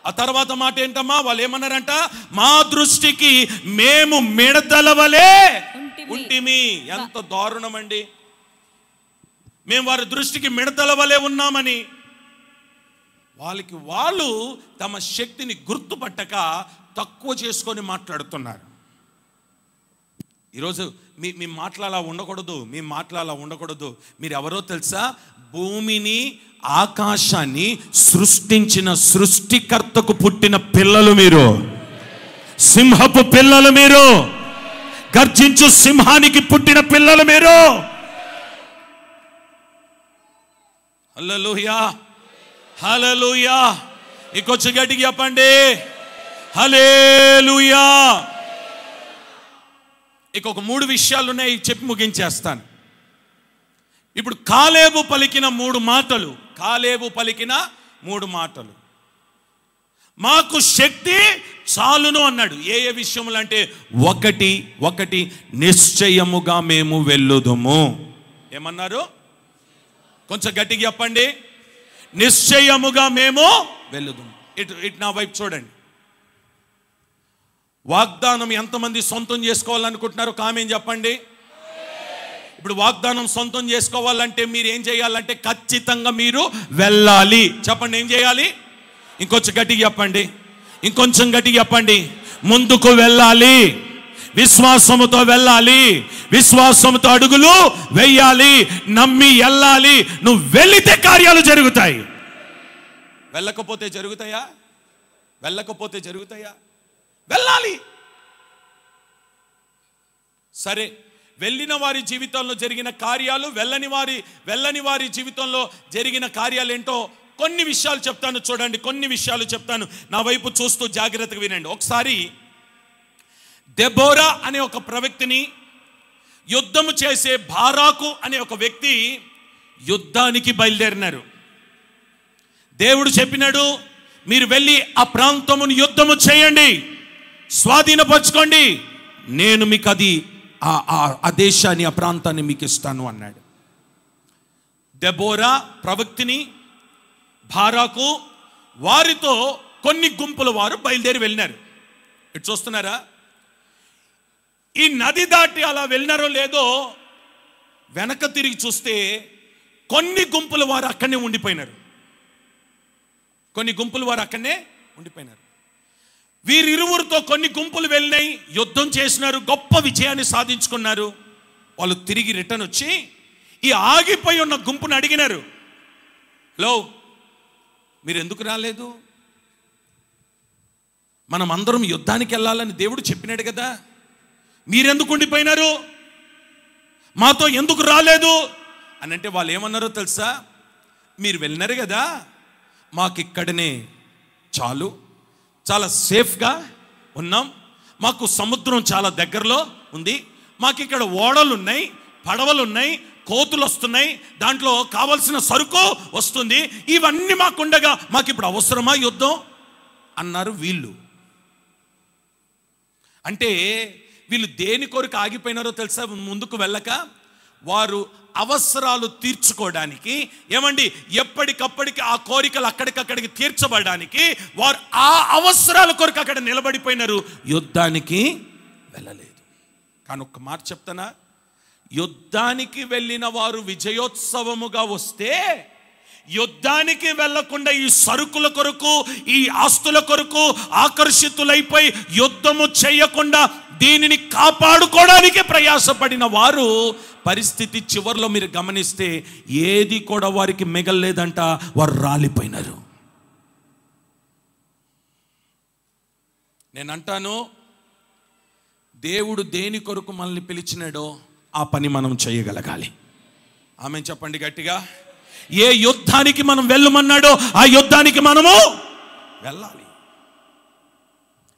ఆ తర్వాత మాట ఏంటమ్మా? వాళ్ళు ఏమన్నారంట? మా దృష్టికి మేము మిడతల వలె ఉంటిమి. ఎంత దారుణం అండి! మేము వారి దృష్టికి మిడతల వలె ఉన్నామని. వాళ్ళు తమ శక్తిని గుర్తుపట్టక తక్కువ చేసుకొని మాట్లాడుతున్నారు. ఈరోజు మీ మాటలు అలా ఉండకూడదు. మీ మాటలు అలా ఉండకూడదు. మీరు ఎవరో తెలుసా? భూమిని ఆకాశాన్ని సృష్టించిన సృష్టికర్తకు పుట్టిన పిల్లలు మీరు. సింహపు పిల్లలు మీరు. గర్జించు సింహానికి పుట్టిన పిల్లలు మీరు. హల్లెలూయా, హల్లెలూయా. ఇంకొంచెం గట్టిగా చెప్పండి, హల్లెలూయా. ఇంకొక 3 విషయాలు ఉన్నాయి, చెప్పి ముగించేస్తాను. ఇప్పుడు కాలేబు పలికిన 3 మాటలు. కాలేబు పలికిన 3 మాటలు. మాకు శక్తి చాలును అన్నాడు. ఏ ఏ విషయములు అంటే, ఒకటి నిశ్చయముగా మేము వెళ్ళుదుము. ఏమన్నారు? కొంచెం గట్టిగా చెప్పండి. నిశ్చయముగా మేము వెళ్ళుదుము. ఇటు నా వైపు చూడండి. వాగ్దానం ఎంతమంది సొంతం చేసుకోవాలనుకుంటున్నారు? కామెంట్ చెప్పండి. ఇప్పుడు వాగ్దానం సొంతం చేసుకోవాలంటే మీరు ఏం చేయాలంటే ఖచ్చితంగా మీరు వెళ్ళాలి. చెప్పండి, ఏం చేయాలి? ఇంకొంచెం గట్టిగా చెప్పండి. ఇంకొంచెం గట్టిగా చెప్పండి. ముందుకు వెళ్ళాలి. విశ్వాసముతో వెళ్ళాలి. విశ్వాసముతో అడుగులు వెయ్యాలి. నమ్మి వెళ్ళాలి. నువ్వు వెళితే కార్యాలు జరుగుతాయి. వెళ్ళకపోతే జరుగుతాయా? వెళ్ళకపోతే జరుగుతాయా? వెళ్ళాలి. సరే, వెళ్ళిన వారి జీవితంలో జరిగిన కార్యాలు, వెళ్ళని వారి జీవితంలో జరిగిన కార్యాలు ఏంటో కొన్ని విషయాలు చెప్తాను. చూడండి, కొన్ని విషయాలు చెప్తాను. నా వైపు చూస్తూ జాగ్రత్తగా వినండి. ఒకసారి దెబోరా అనే ఒక ప్రవక్తిని, యుద్ధము చేసే బారాకు అనే ఒక వ్యక్తి యుద్ధానికి బయలుదేరినారు. దేవుడు చెప్పినాడు, మీరు వెళ్ళి ఆ ప్రాంతమును యుద్ధము చేయండి, స్వాధీనపరచుకోండి, నేను మీకు అది ఆ దేశాన్ని, ఆ ప్రాంతాన్ని మీకు ఇస్తాను అన్నాడు. దెబోరా ప్రవక్తిని, బారాకు, వారితో కొన్ని గుంపుల వారు బయలుదేరి వెళ్ళినారు. ఇటు చూస్తున్నారా? ఈ నది దాటి అలా వెళ్ళినారో లేదో వెనక తిరిగి చూస్తే కొన్ని గుంపుల వారు అక్కడనే ఉండిపోయినారు. కొన్ని గుంపుల వారు అక్కడనే ఉండిపోయినారు. వీరిరువురితో కొన్ని గుంపులు వెళ్ళినాయి, యుద్ధం చేసినారు, గొప్ప విజయాన్ని సాధించుకున్నారు. వాళ్ళు తిరిగి రిటర్న్ వచ్చి ఈ ఆగిపోయి ఉన్న గుంపును అడిగినారు, హలో, మీరు ఎందుకు రాలేదు? మనం అందరం యుద్ధానికి వెళ్ళాలని దేవుడు చెప్పినాడు కదా, మీరెందుకు ఉండిపోయినారు? మాతో ఎందుకు రాలేదు అని అంటే వాళ్ళు ఏమన్నారో తెలుసా? మీరు వెళ్ళినారు కదా, మాకు ఇక్కడనే చాలు, చాలా సేఫ్గా ఉన్నాం, మాకు సముద్రం చాలా దగ్గరలో ఉంది, మాకు ఇక్కడ ఓడలు ఉన్నాయి, పడవలు ఉన్నాయి, కోతులు వస్తున్నాయి, దాంట్లో కావలసిన సరుకు వస్తుంది, ఇవన్నీ మాకుండగా మాకు ఇప్పుడు అవసరమా యుద్ధం అన్నారు వీళ్ళు. అంటే వీళ్ళు దేని కొరకు ఆగిపోయినారో తెలుసా? ముందుకు వెళ్ళక వారు అవసరాలు తీర్చుకోవడానికి, ఏమండి ఎప్పటికప్పటికి ఆ కోరికలు అక్కడికక్కడికి తీర్చబడడానికి వారు ఆ అవసరాల కొరకు అక్కడ నిలబడిపోయినారు, యుద్ధానికి వెళ్ళలేదు. కానీ ఒక్క మాట చెప్తానా, యుద్ధానికి వెళ్ళిన వారు విజయోత్సవముగా వస్తే, యుద్ధానికి వెళ్లకుండా ఈ సరుకుల కొరకు, ఈ ఆస్తుల కొరకు ఆకర్షితులైపోయి యుద్ధము చేయకుండా దీనిని కాపాడుకోవడానికి ప్రయాసపడిన వారు పరిస్థితి చివరిలో మీరు గమనిస్తే ఏది కూడా వారికి మిగలలేదంట, వారు రాలిపోయినారు. నేను అంటాను, దేవుడు దేని కొరకు మనల్ని పిలిచినాడో ఆ పని మనం చేయగలగాలి. ఆమెన్ చెప్పండి గట్టిగా. ఏ యుద్ధానికి మనం వెళ్ళమన్నాడో ఆ యుద్ధానికి మనము వెళ్ళాలి.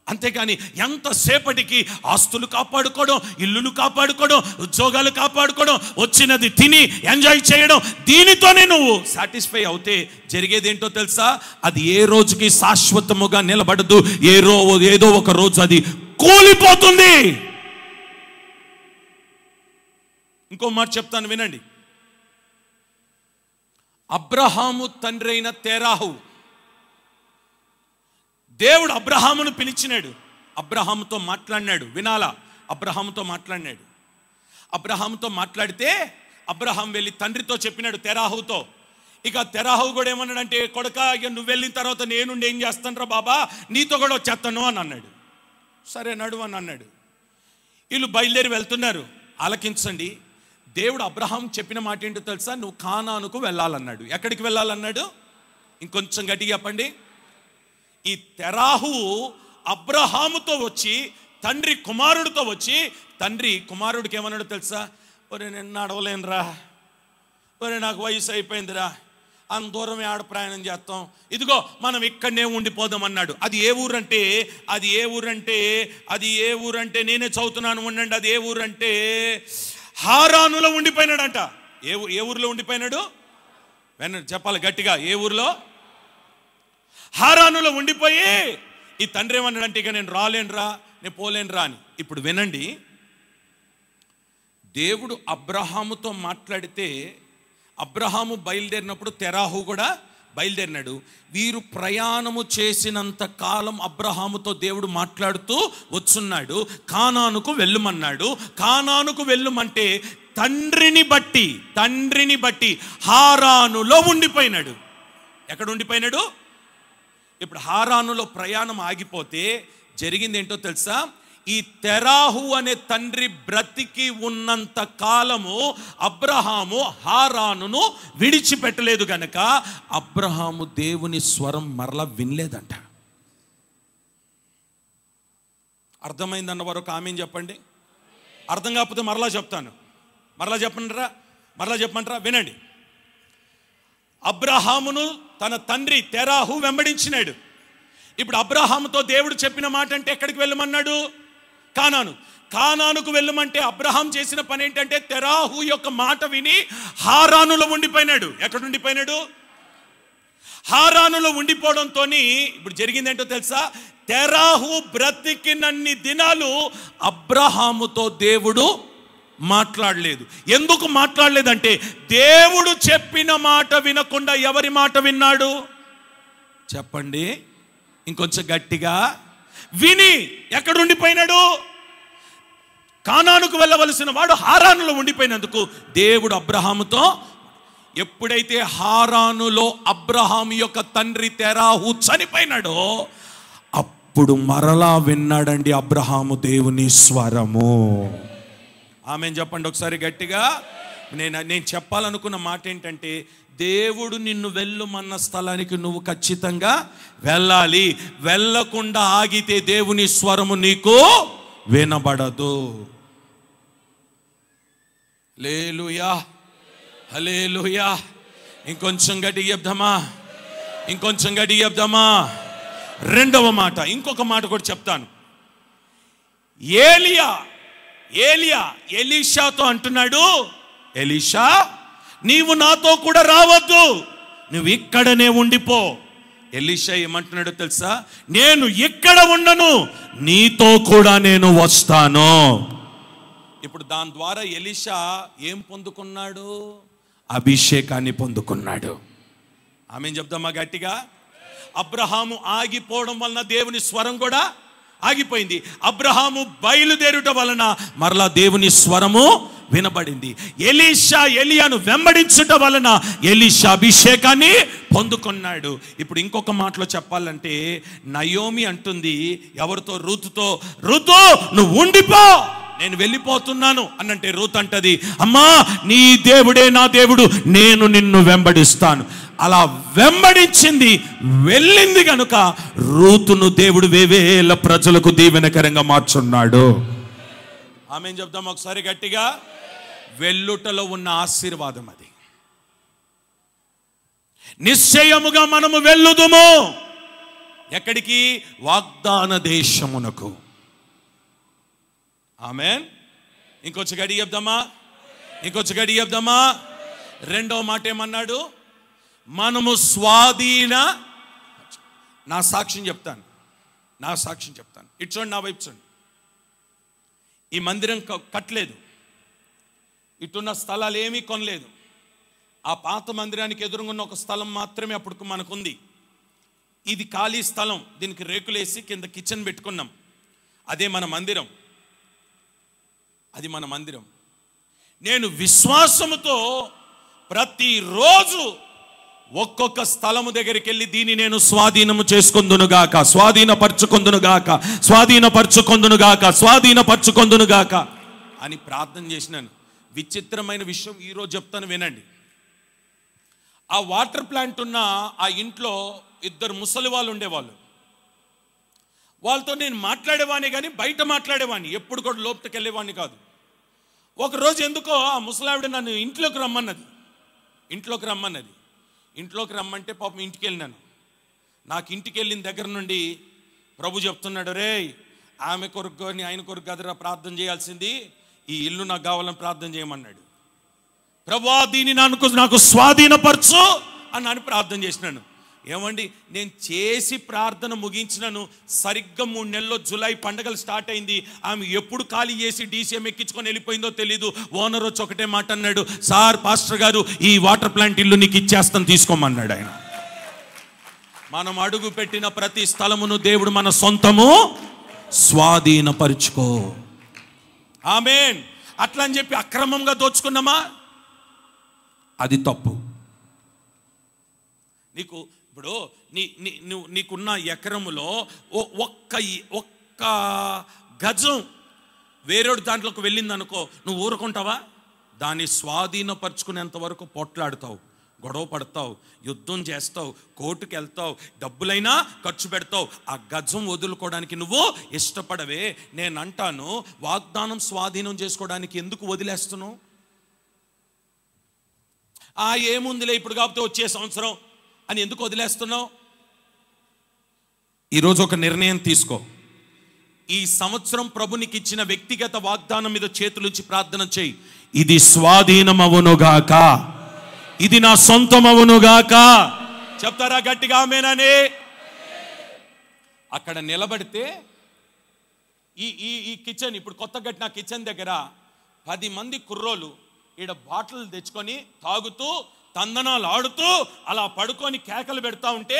అంతేకాని ఎంతసేపటికి ఆస్తులు కాపాడుకోవడం, ఇల్లులు కాపాడుకోవడం, ఉద్యోగాలు కాపాడుకోవడం, వచ్చినది తిని ఎంజాయ్ చేయడం, దీనితోనే నువ్వు సాటిస్ఫై అవుతే జరిగేది ఏంటో తెలుసా? అది ఏ రోజుకి శాశ్వతముగా నిలబడదు. ఏదో ఒక రోజు అది కూలిపోతుంది. ఇంకో మాట చెప్తాను వినండి. అబ్రహాము తండ్రి అయిన తెరాహు, దేవుడు అబ్రహామును పిలిచినాడు, అబ్రహాముతో మాట్లాడినాడు. వినాలా? అబ్రహాముతో మాట్లాడినాడు. అబ్రహాముతో మాట్లాడితే అబ్రహాం వెళ్ళి తండ్రితో చెప్పినాడు, తెరాహుతో. ఇక తెరాహు కూడా ఏమన్నాడంటే, కొడుకా ఇక నువ్వు వెళ్ళిన తర్వాత నేను ఏం చేస్తాను రా బాబా, నీతో కూడా వచ్చేస్తాను అని అన్నాడు. సరే నడు అని అన్నాడు. వీళ్ళు బయలుదేరి వెళ్తున్నారు. ఆలకించండి, దేవుడు అబ్రహాం చెప్పిన మాట ఏంటో తెలుసా? నువ్వు కానానుకు వెళ్ళాలన్నాడు. ఎక్కడికి వెళ్ళాలన్నాడు? ఇంకొంచెం గట్టిగా చెప్పండి. ఈ తెరాహు అబ్రహాముతో వచ్చి తండ్రి కుమారుడితో వచ్చి, తండ్రి కుమారుడికి ఏమన్నాడు తెలుసా? ఒరే నేను నడవలేనురా, ఒరే నాకు వయసు అయిపోయిందిరా, అంత దూరం ఆడ ప్రయాణం చేస్తాం, ఇదిగో మనం ఇక్కడనే ఉండిపోదాం అన్నాడు. అది ఏ ఊరంటే నేనే చదువుతున్నాను ఉండండి. అది ఏ ఊరంటే హారానులో ఉండిపోయినాడంట. ఏ ఊర్లో ఉండిపోయినాడు? చెప్పాలి గట్టిగా. ఏ ఊర్లో? హారానులో ఉండిపోయి ఈ తండ్రి ఏమన్నాడంటే, ఇక నేను రాలేనురా, నేను పోలేనురా అని. ఇప్పుడు వినండి, దేవుడు అబ్రహాముతో మాట్లాడితే అబ్రహాము బయలుదేరినప్పుడు తెరాహు కూడా బయలుదేరినాడు. వీరు ప్రయాణము చేసినంత కాలం అబ్రహాముతో దేవుడు మాట్లాడుతూ వచ్చున్నాడు. కానానుకు వెళ్ళమన్నాడు. కానానుకు వెళ్ళమంటే తండ్రిని బట్టి హారానులో ఉండిపోయినాడు. ఎక్కడ ఉండిపోయినాడు? ఇప్పుడు హారానులో ప్రయాణం ఆగిపోతే జరిగింది ఏంటో తెలుసా? ఈ తెరాహు అనే తండ్రి బ్రతికి ఉన్నంత కాలము అబ్రహాము హారానును విడిచిపెట్టలేదు గనక అబ్రహాము దేవుని స్వరం మరలా వినలేదంట. అర్థమైందన్న వారు ఒక ఆమేన్ చెప్పండి. అర్థం కాకపోతే మరలా చెప్తాను. మరలా చెప్పమంటారా? వినండి. అబ్రహామును తన తండ్రి తెరాహు వెంబడించినాడు. ఇప్పుడు అబ్రహాముతో దేవుడు చెప్పిన మాట అంటే ఎక్కడికి వెళ్ళమన్నాడు? కానానుకు వెళ్ళమంటే అబ్రహాం చేసిన పని ఏంటంటే తెరాహు యొక్క మాట విని హారానులో ఉండిపోయినాడు. ఎక్కడ ఉండిపోయినాడు? హారానులో ఉండిపోవడంతో ఇప్పుడు జరిగింది ఏంటో తెలుసా? తెరాహు బ్రతికినన్ని దినాలు అబ్రహాముతో దేవుడు మాట్లాడలేదు. ఎందుకు మాట్లాడలేదంటే దేవుడు చెప్పిన మాట వినకుండా ఎవరి మాట విన్నాడు? చెప్పండి ఇంకొంచెం గట్టిగా. విని ఎక్కడ ఉండిపోయినాడు? కానానుకు వెళ్ళవలసిన వాడు హారానులో ఉండిపోయినందుకు దేవుడు అబ్రహాముతో, ఎప్పుడైతే హారానులో అబ్రహాము యొక్క తండ్రి తెరాహు చనిపోయినాడో అప్పుడు మరలా విన్నాడండి అబ్రహాము దేవుని స్వరము. ఆమెన్ చెప్పండి ఒకసారి గట్టిగా. నేను చెప్పాలనుకున్న మాట ఏంటంటే, దేవుడు నిన్ను వెళ్ళమన్న స్థలానికి నువ్వు ఖచ్చితంగా వెళ్ళాలి. వెళ్ళకుండా ఆగితే దేవుని స్వరము నీకు వినబడదు. హల్లెలూయా, హల్లెలూయా. ఇంకొంచెం గట్టిగా చెప్దామా? రెండవ మాట, ఇంకొక మాట కూడా చెప్తాను. ఎలీషాతో అంటున్నాడు, ఎలీషా నీవు నాతో కూడా రావద్దు, నువ్వు ఇక్కడనే ఉండిపో. ఎలీషా ఏమంటున్నాడో తెలుసా? నేను ఇక్కడ ఉండను, నీతో కూడా నేను వస్తాను. ఇప్పుడు దాని ద్వారా ఎలీషా ఏం పొందుకున్నాడు? అభిషేకాన్ని పొందుకున్నాడు. ఆమె చెప్దామా గట్టిగా? అబ్రహాము ఆగిపోవడం వలన దేవుని స్వరం కూడా ఆగిపోయింది. అబ్రహాము బయలుదేరుట వలన మరలా దేవుని స్వరము వినబడింది. ఎలీషా ఎలియాను వెంబడించుట వలన ఎలీషా అభిషేకాన్ని పొందుకున్నాడు. ఇప్పుడు ఇంకొక మాటలో చెప్పాలంటే నయోమి అంటుంది ఎవరితో? రూతుతో, రూతు నువ్వు ఉండిపో, నేను వెళ్ళిపోతున్నాను అనంటే రూత్ అంటది, అమ్మా నీ దేవుడే నా దేవుడు, నేను నిన్ను వెంబడిస్తాను. అలా వెంబడించింది, వెళ్ళింది కనుక రూతును దేవుడు వేవేల ప్రజలకు దీవెనకరంగా మార్చున్నాడు. ఆమె చెప్దాం ఒకసారి గట్టిగా. వెళ్ళుటలో ఉన్న ఆశీర్వాదం అది. నిశ్చయముగా మనము వెళ్ళుదుము ఎక్కడికి? వాగ్దాన దేశమునకు. ఆమేన్. ఇంకొంచెం గడి చెప్దామా? ఇంకొంచెం గడి చెప్దామా? రెండో మాట ఏమన్నాడు? మనము స్వాధీన. నా సాక్ష్యం చెప్తాను, నా సాక్ష్యం చెప్తాను. ఇటు చూడండి, నా వైపు చూడండి. ఈ మందిరం కట్టలేదు, ఇటున్న స్థలాలు ఏమీ కొనలేదు. ఆ పాత మందిరానికి ఎదురుగున్న ఒక స్థలం మాత్రమే అప్పుడు మనకుంది. ఇది ఖాళీ స్థలం, దీనికి రేకులేసి కింద కిచెన్ పెట్టుకున్నాం. అదే మన మందిరం, అది మన మందిరం. నేను విశ్వాసముతో ప్రతిరోజు ఒక్కొక్క స్థలము దగ్గరికి వెళ్ళి దీన్ని నేను స్వాధీనము చేసుకొందునుగాక, స్వాధీనపరచుకొందునుగాక, స్వాధీనపరచుకొందునుగాక, స్వాధీనపరచుకొందునుగాక అని ప్రార్థన చేసినాను. విచిత్రమైన విషయం ఈరోజు చెప్తాను, వినండి. ఆ వాటర్ ప్లాంట్ ఉన్న ఆ ఇంట్లో ఇద్దరు ముసలి వాళ్ళు ఉండేవాళ్ళు. వాళ్ళతో నేను మాట్లాడేవాడిని కానీ బయట మాట్లాడేవాడిని, ఎప్పుడు కూడా లోపలికి వెళ్ళేవాడిని కాదు. ఒకరోజు ఎందుకో ఆ ముసలావిడ నన్ను ఇంట్లోకి రమ్మన్నది. ఇంట్లోకి రమ్మంటే పాపం ఇంటికి వెళ్ళినాను. నాకు ఇంటికి వెళ్ళిన దగ్గర నుండి ప్రభు చెప్తున్నాడు, రే ఆమె కొరకు కానీ ఆయన కొరకు కదరా ప్రార్థన చేయాల్సింది, ఈ ఇల్లు నాకు కావాలని ప్రార్థన చేయమన్నాడు. ప్రభువా దీన్ని నాకు స్వాధీనపరచు అని ప్రార్థన చేసినాను. ఏమండి, నేను చేసి ప్రార్థన ముగించినాను. సరిగ్గా 3 నెలల్లో జూలై పండగలు స్టార్ట్ అయింది. ఆమె ఎప్పుడు ఖాళీ చేసి డీసీఎం ఎక్కించుకొని వెళ్ళిపోయిందో తెలీదు. ఓనర్ వచ్చి ఒకటే మాట అన్నాడు, సార్ పాస్టర్ గారు ఈ వాటర్ ప్లాంట్ ఇల్లు నీకు ఇచ్చేస్తాను, తీసుకోమన్నాడు ఆయన. మనం అడుగు పెట్టిన ప్రతి స్థలమును దేవుడు మన సొంతము స్వాధీనపరుచుకో. ఆమేన్. అట్లా అని చెప్పి అక్రమంగా దోచుకున్నామా? అది తప్పు. ఇప్పుడు నీకున్న ఎకరములో ఒక్క గజం వేరేడు దాంట్లోకి వెళ్ళింది అనుకో, నువ్వు ఊరుకుంటావా? దాన్ని స్వాధీనపరుచుకునేంత వరకు పోట్లాడుతావు, గొడవ పడతావు, యుద్ధం చేస్తావు, కోర్టుకు వెళ్తావు, డబ్బులైనా ఖర్చు పెడతావు. ఆ గజం వదులుకోవడానికి నువ్వు ఇష్టపడవే. నేను అంటాను, వాగ్దానం స్వాధీనం చేసుకోవడానికి ఎందుకు వదిలేస్తున్నావు? ఏముందిలే ఇప్పుడు కాకపోతే వచ్చే సంవత్సరం అని ఎందుకు వదిలేస్తున్నావు? ఈరోజు ఒక నిర్ణయం తీసుకో. ఈ సంవత్సరం ప్రభునికి ఇచ్చిన వ్యక్తిగత వాగ్దానం మీద చేతులుంచి ప్రార్థన చేయి. ఇది స్వాధీనమవునుగాక, ఇది నా సొంతమవునుగాక. చెప్తారా గట్టిగా ఆమేనని? అక్కడ నిలబడితే ఈ కిచెన్, ఇప్పుడు కొత్త కట్టిన కిచెన్ దగ్గర 10 మంది కుర్రోలు ఈడ బాటిల్ తెచ్చుకొని తాగుతూ తందనాలు ఆడుతూ అలా పడుకొని కేకలు పెడతా ఉంటే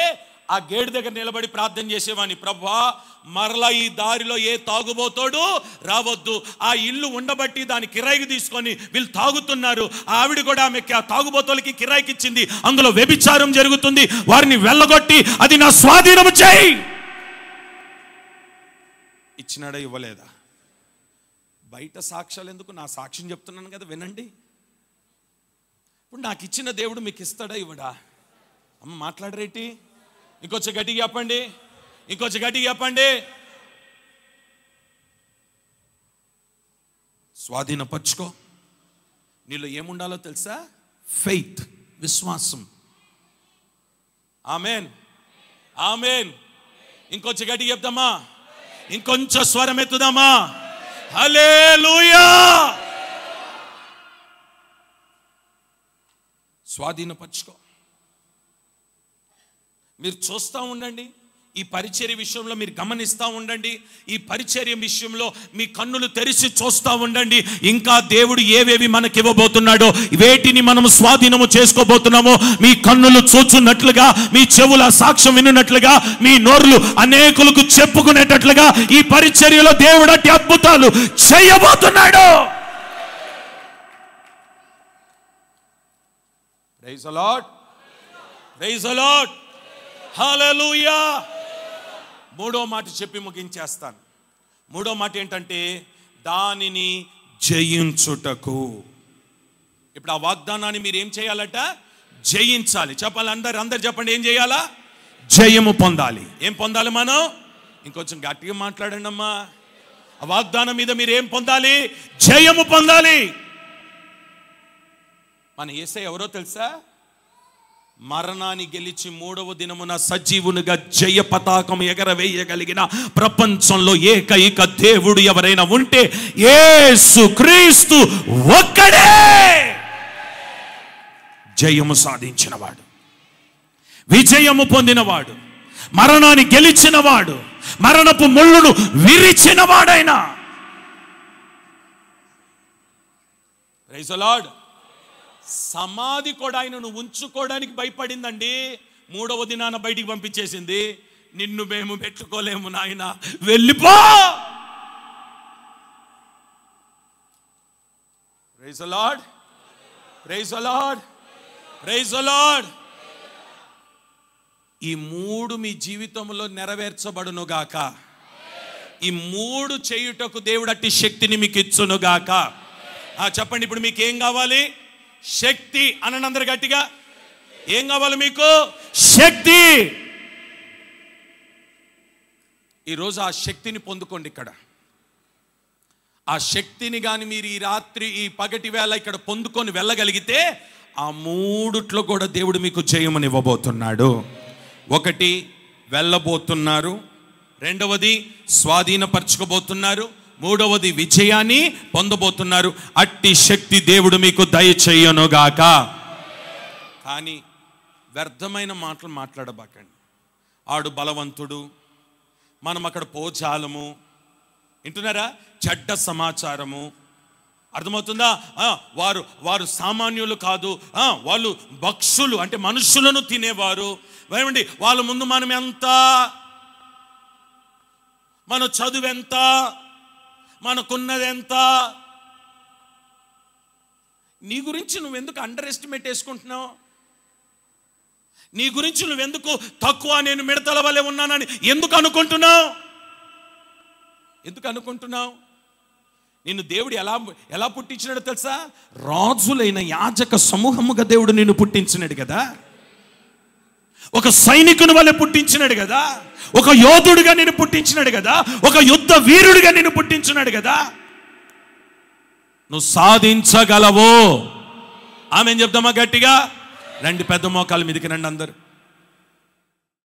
ఆ గేట్ దగ్గర నిలబడి ప్రార్థన చేసేవాడిని, ప్రభువా మరలా ఈ దారిలో ఏ తాగుబోతోడు రావద్దు. ఆ ఇల్లు ఉండబట్టి దాని కిరాయికి తీసుకొని వీళ్ళు తాగుతున్నారు. ఆవిడ కూడా ఆమె తాగుబోతులకి కిరాయికి ఇచ్చింది, అందులో వ్యభిచారం జరుగుతుంది, వారిని వెళ్ళగొట్టి అది నా స్వాధీనము చేయి. ఇచ్చినాడా ఇవ్వలేదా? బయట సాక్ష్యాలు ఎందుకు, నా సాక్ష్యం చెప్తున్నాను కదా, వినండి. ఇప్పుడు నాకు ఇచ్చిన దేవుడు మీకు ఇస్తాడా ఇవ్వడా? అమ్మ మాట్లాడరేటి? ఇంకొంచెం గట్టిగా చెప్పండి, ఇంకొంచెం గట్టిగా చెప్పండి. స్వాధీనపరచుకో. నీలో ఏముండాలో తెలుసా? ఫెయిత్, విశ్వాసం. ఆమేన్, ఆమేన్. ఇంకొంచెం గట్టిగా చెప్దామా? ఇంకొంచెం స్వరం ఎత్తుదామా? హల్లెలూయా. స్వాధీనపరచుకో. మీరు చూస్తూ ఉండండి, ఈ పరిచర్య విషయంలో మీరు గమనిస్తూ ఉండండి. ఈ పరిచర్య విషయంలో మీ కన్నులు తెరిచి చూస్తూ ఉండండి. ఇంకా దేవుడు ఏవేవి మనకి ఇవ్వబోతున్నాడో, వేటిని మనం స్వాధీనము చేసుకోబోతున్నామో మీ కన్నులు చూచున్నట్లుగా, మీ చెవుల సాక్ష్యం వినున్నట్లుగా, మీ నోర్లు అనేకులకు చెప్పుకునేటట్లుగా ఈ పరిచర్యలో దేవుడు అట్టి అద్భుతాలు చేయబోతున్నాడు. Praise the lord, praise the lord, hallelujah. మూడో మాట చెప్పి ముగించేస్తాను. మూడో మాట ఏంటంటే దానిని జయించుటకు. ఇప్పుడు ఆ వాగ్దానాన్ని మీరు ఏం చేయాలట? జయించాలి. చెప్పాలి, అందరు చెప్పండి, ఏం చేయాలా? జయము పొందాలి. ఏం పొందాలి మనం? ఇంకొంచెం గట్టిగా మాట్లాడండి అమ్మా. ఆ వాగ్దానం మీద మీరు ఏం పొందాలి? జయము పొందాలి. మన యేసయ్య ఎవరో తెలుసా? మరణాన్ని గెలిచి మూడవ దినమున సజీవునిగా జయ పతాకం ఎగరవేయగలిగిన ప్రపంచంలో ఏకైక దేవుడు ఎవరైనా ఉంటే యేసు క్రీస్తు ఒక్కడే. జయము సాధించినవాడు, విజయము పొందినవాడు, మరణాన్ని గెలిచినవాడు, మరణపు ముళ్ళును విరిచినవాడైనా. Praise the lord. సమాధి కూడా ఆయనను ఉంచుకోవడానికి భయపడిందండి. మూడవ దినాన బయటికి పంపించేసింది. నిన్ను మేము పెట్టుకోలేము నాయన, వెళ్ళిపో. Praise the lord, praise the lord, praise the lord. ఈ మూడు మీ జీవితంలో నెరవేర్చబడును గాక. ఈ మూడు చేయుటకు దేవుడు అట్టి శక్తిని మీకు ఇచ్చును గాక. చెప్పండి, ఇప్పుడు మీకు ఏం కావాలి? శక్తి. అనండి అందరు గట్టిగా. ఏం కావాలి మీకు? శక్తి. ఈరోజు ఆ శక్తిని పొందుకోండి. ఇక్కడ ఆ శక్తిని కానీ మీరు ఈ రాత్రి, ఈ పగటి వేళ ఇక్కడ పొందుకొని వెళ్ళగలిగితే ఆ మూడుట్లో కూడా దేవుడు మీకు జయమునివ్వబోతున్నాడు. ఒకటి, వెళ్ళబోతున్నారు. రెండవది, స్వాధీనపరచుకోబోతున్నారు. మూడవది, విజయాన్ని పొందబోతున్నారు. అట్టి శక్తి దేవుడు మీకు దయచేయనుగాక. కానీ వ్యర్థమైన మాటలు మాట్లాడబాకండి. ఆడు బలవంతుడు, మనం అక్కడ పోచాలము, వింటున్నారా? చెడ్డ సమాచారము. అర్థమవుతుందా? వారు సామాన్యులు కాదు, వాళ్ళు భక్షులు, అంటే మనుషులను తినేవారు. ఏమండి, వాళ్ళ ముందు మనం ఎంత, మన చదువు ఎంత, మనకున్నది ఎంత. నీ గురించి నువ్వెందుకు అండర్ ఎస్టిమేట్ వేసుకుంటున్నావు? నీ గురించి నువ్వెందుకు తక్కువ, నేను మిడతల వలె ఉన్నానని ఎందుకు అనుకుంటున్నావు? ఎందుకు అనుకుంటున్నావు? నిన్ను దేవుడు ఎలా పుట్టించినాడు తెలుసా? రాజులైన యాజక సమూహముగా దేవుడు నిన్ను పుట్టించినాడు కదా. ఒక సైనికుని వలె పుట్టించినాడు కదా. ఒక యోధుడిగా నేను పుట్టించినాడు కదా. ఒక యుద్ధ వీరుడిగా నేను పుట్టించినాడు కదా. నువ్వు సాధించగలవు. ఆమెన్ చెప్దామా గట్టిగా? రండి, పెద్ద మోకాలు మీదకి రండి అందరు.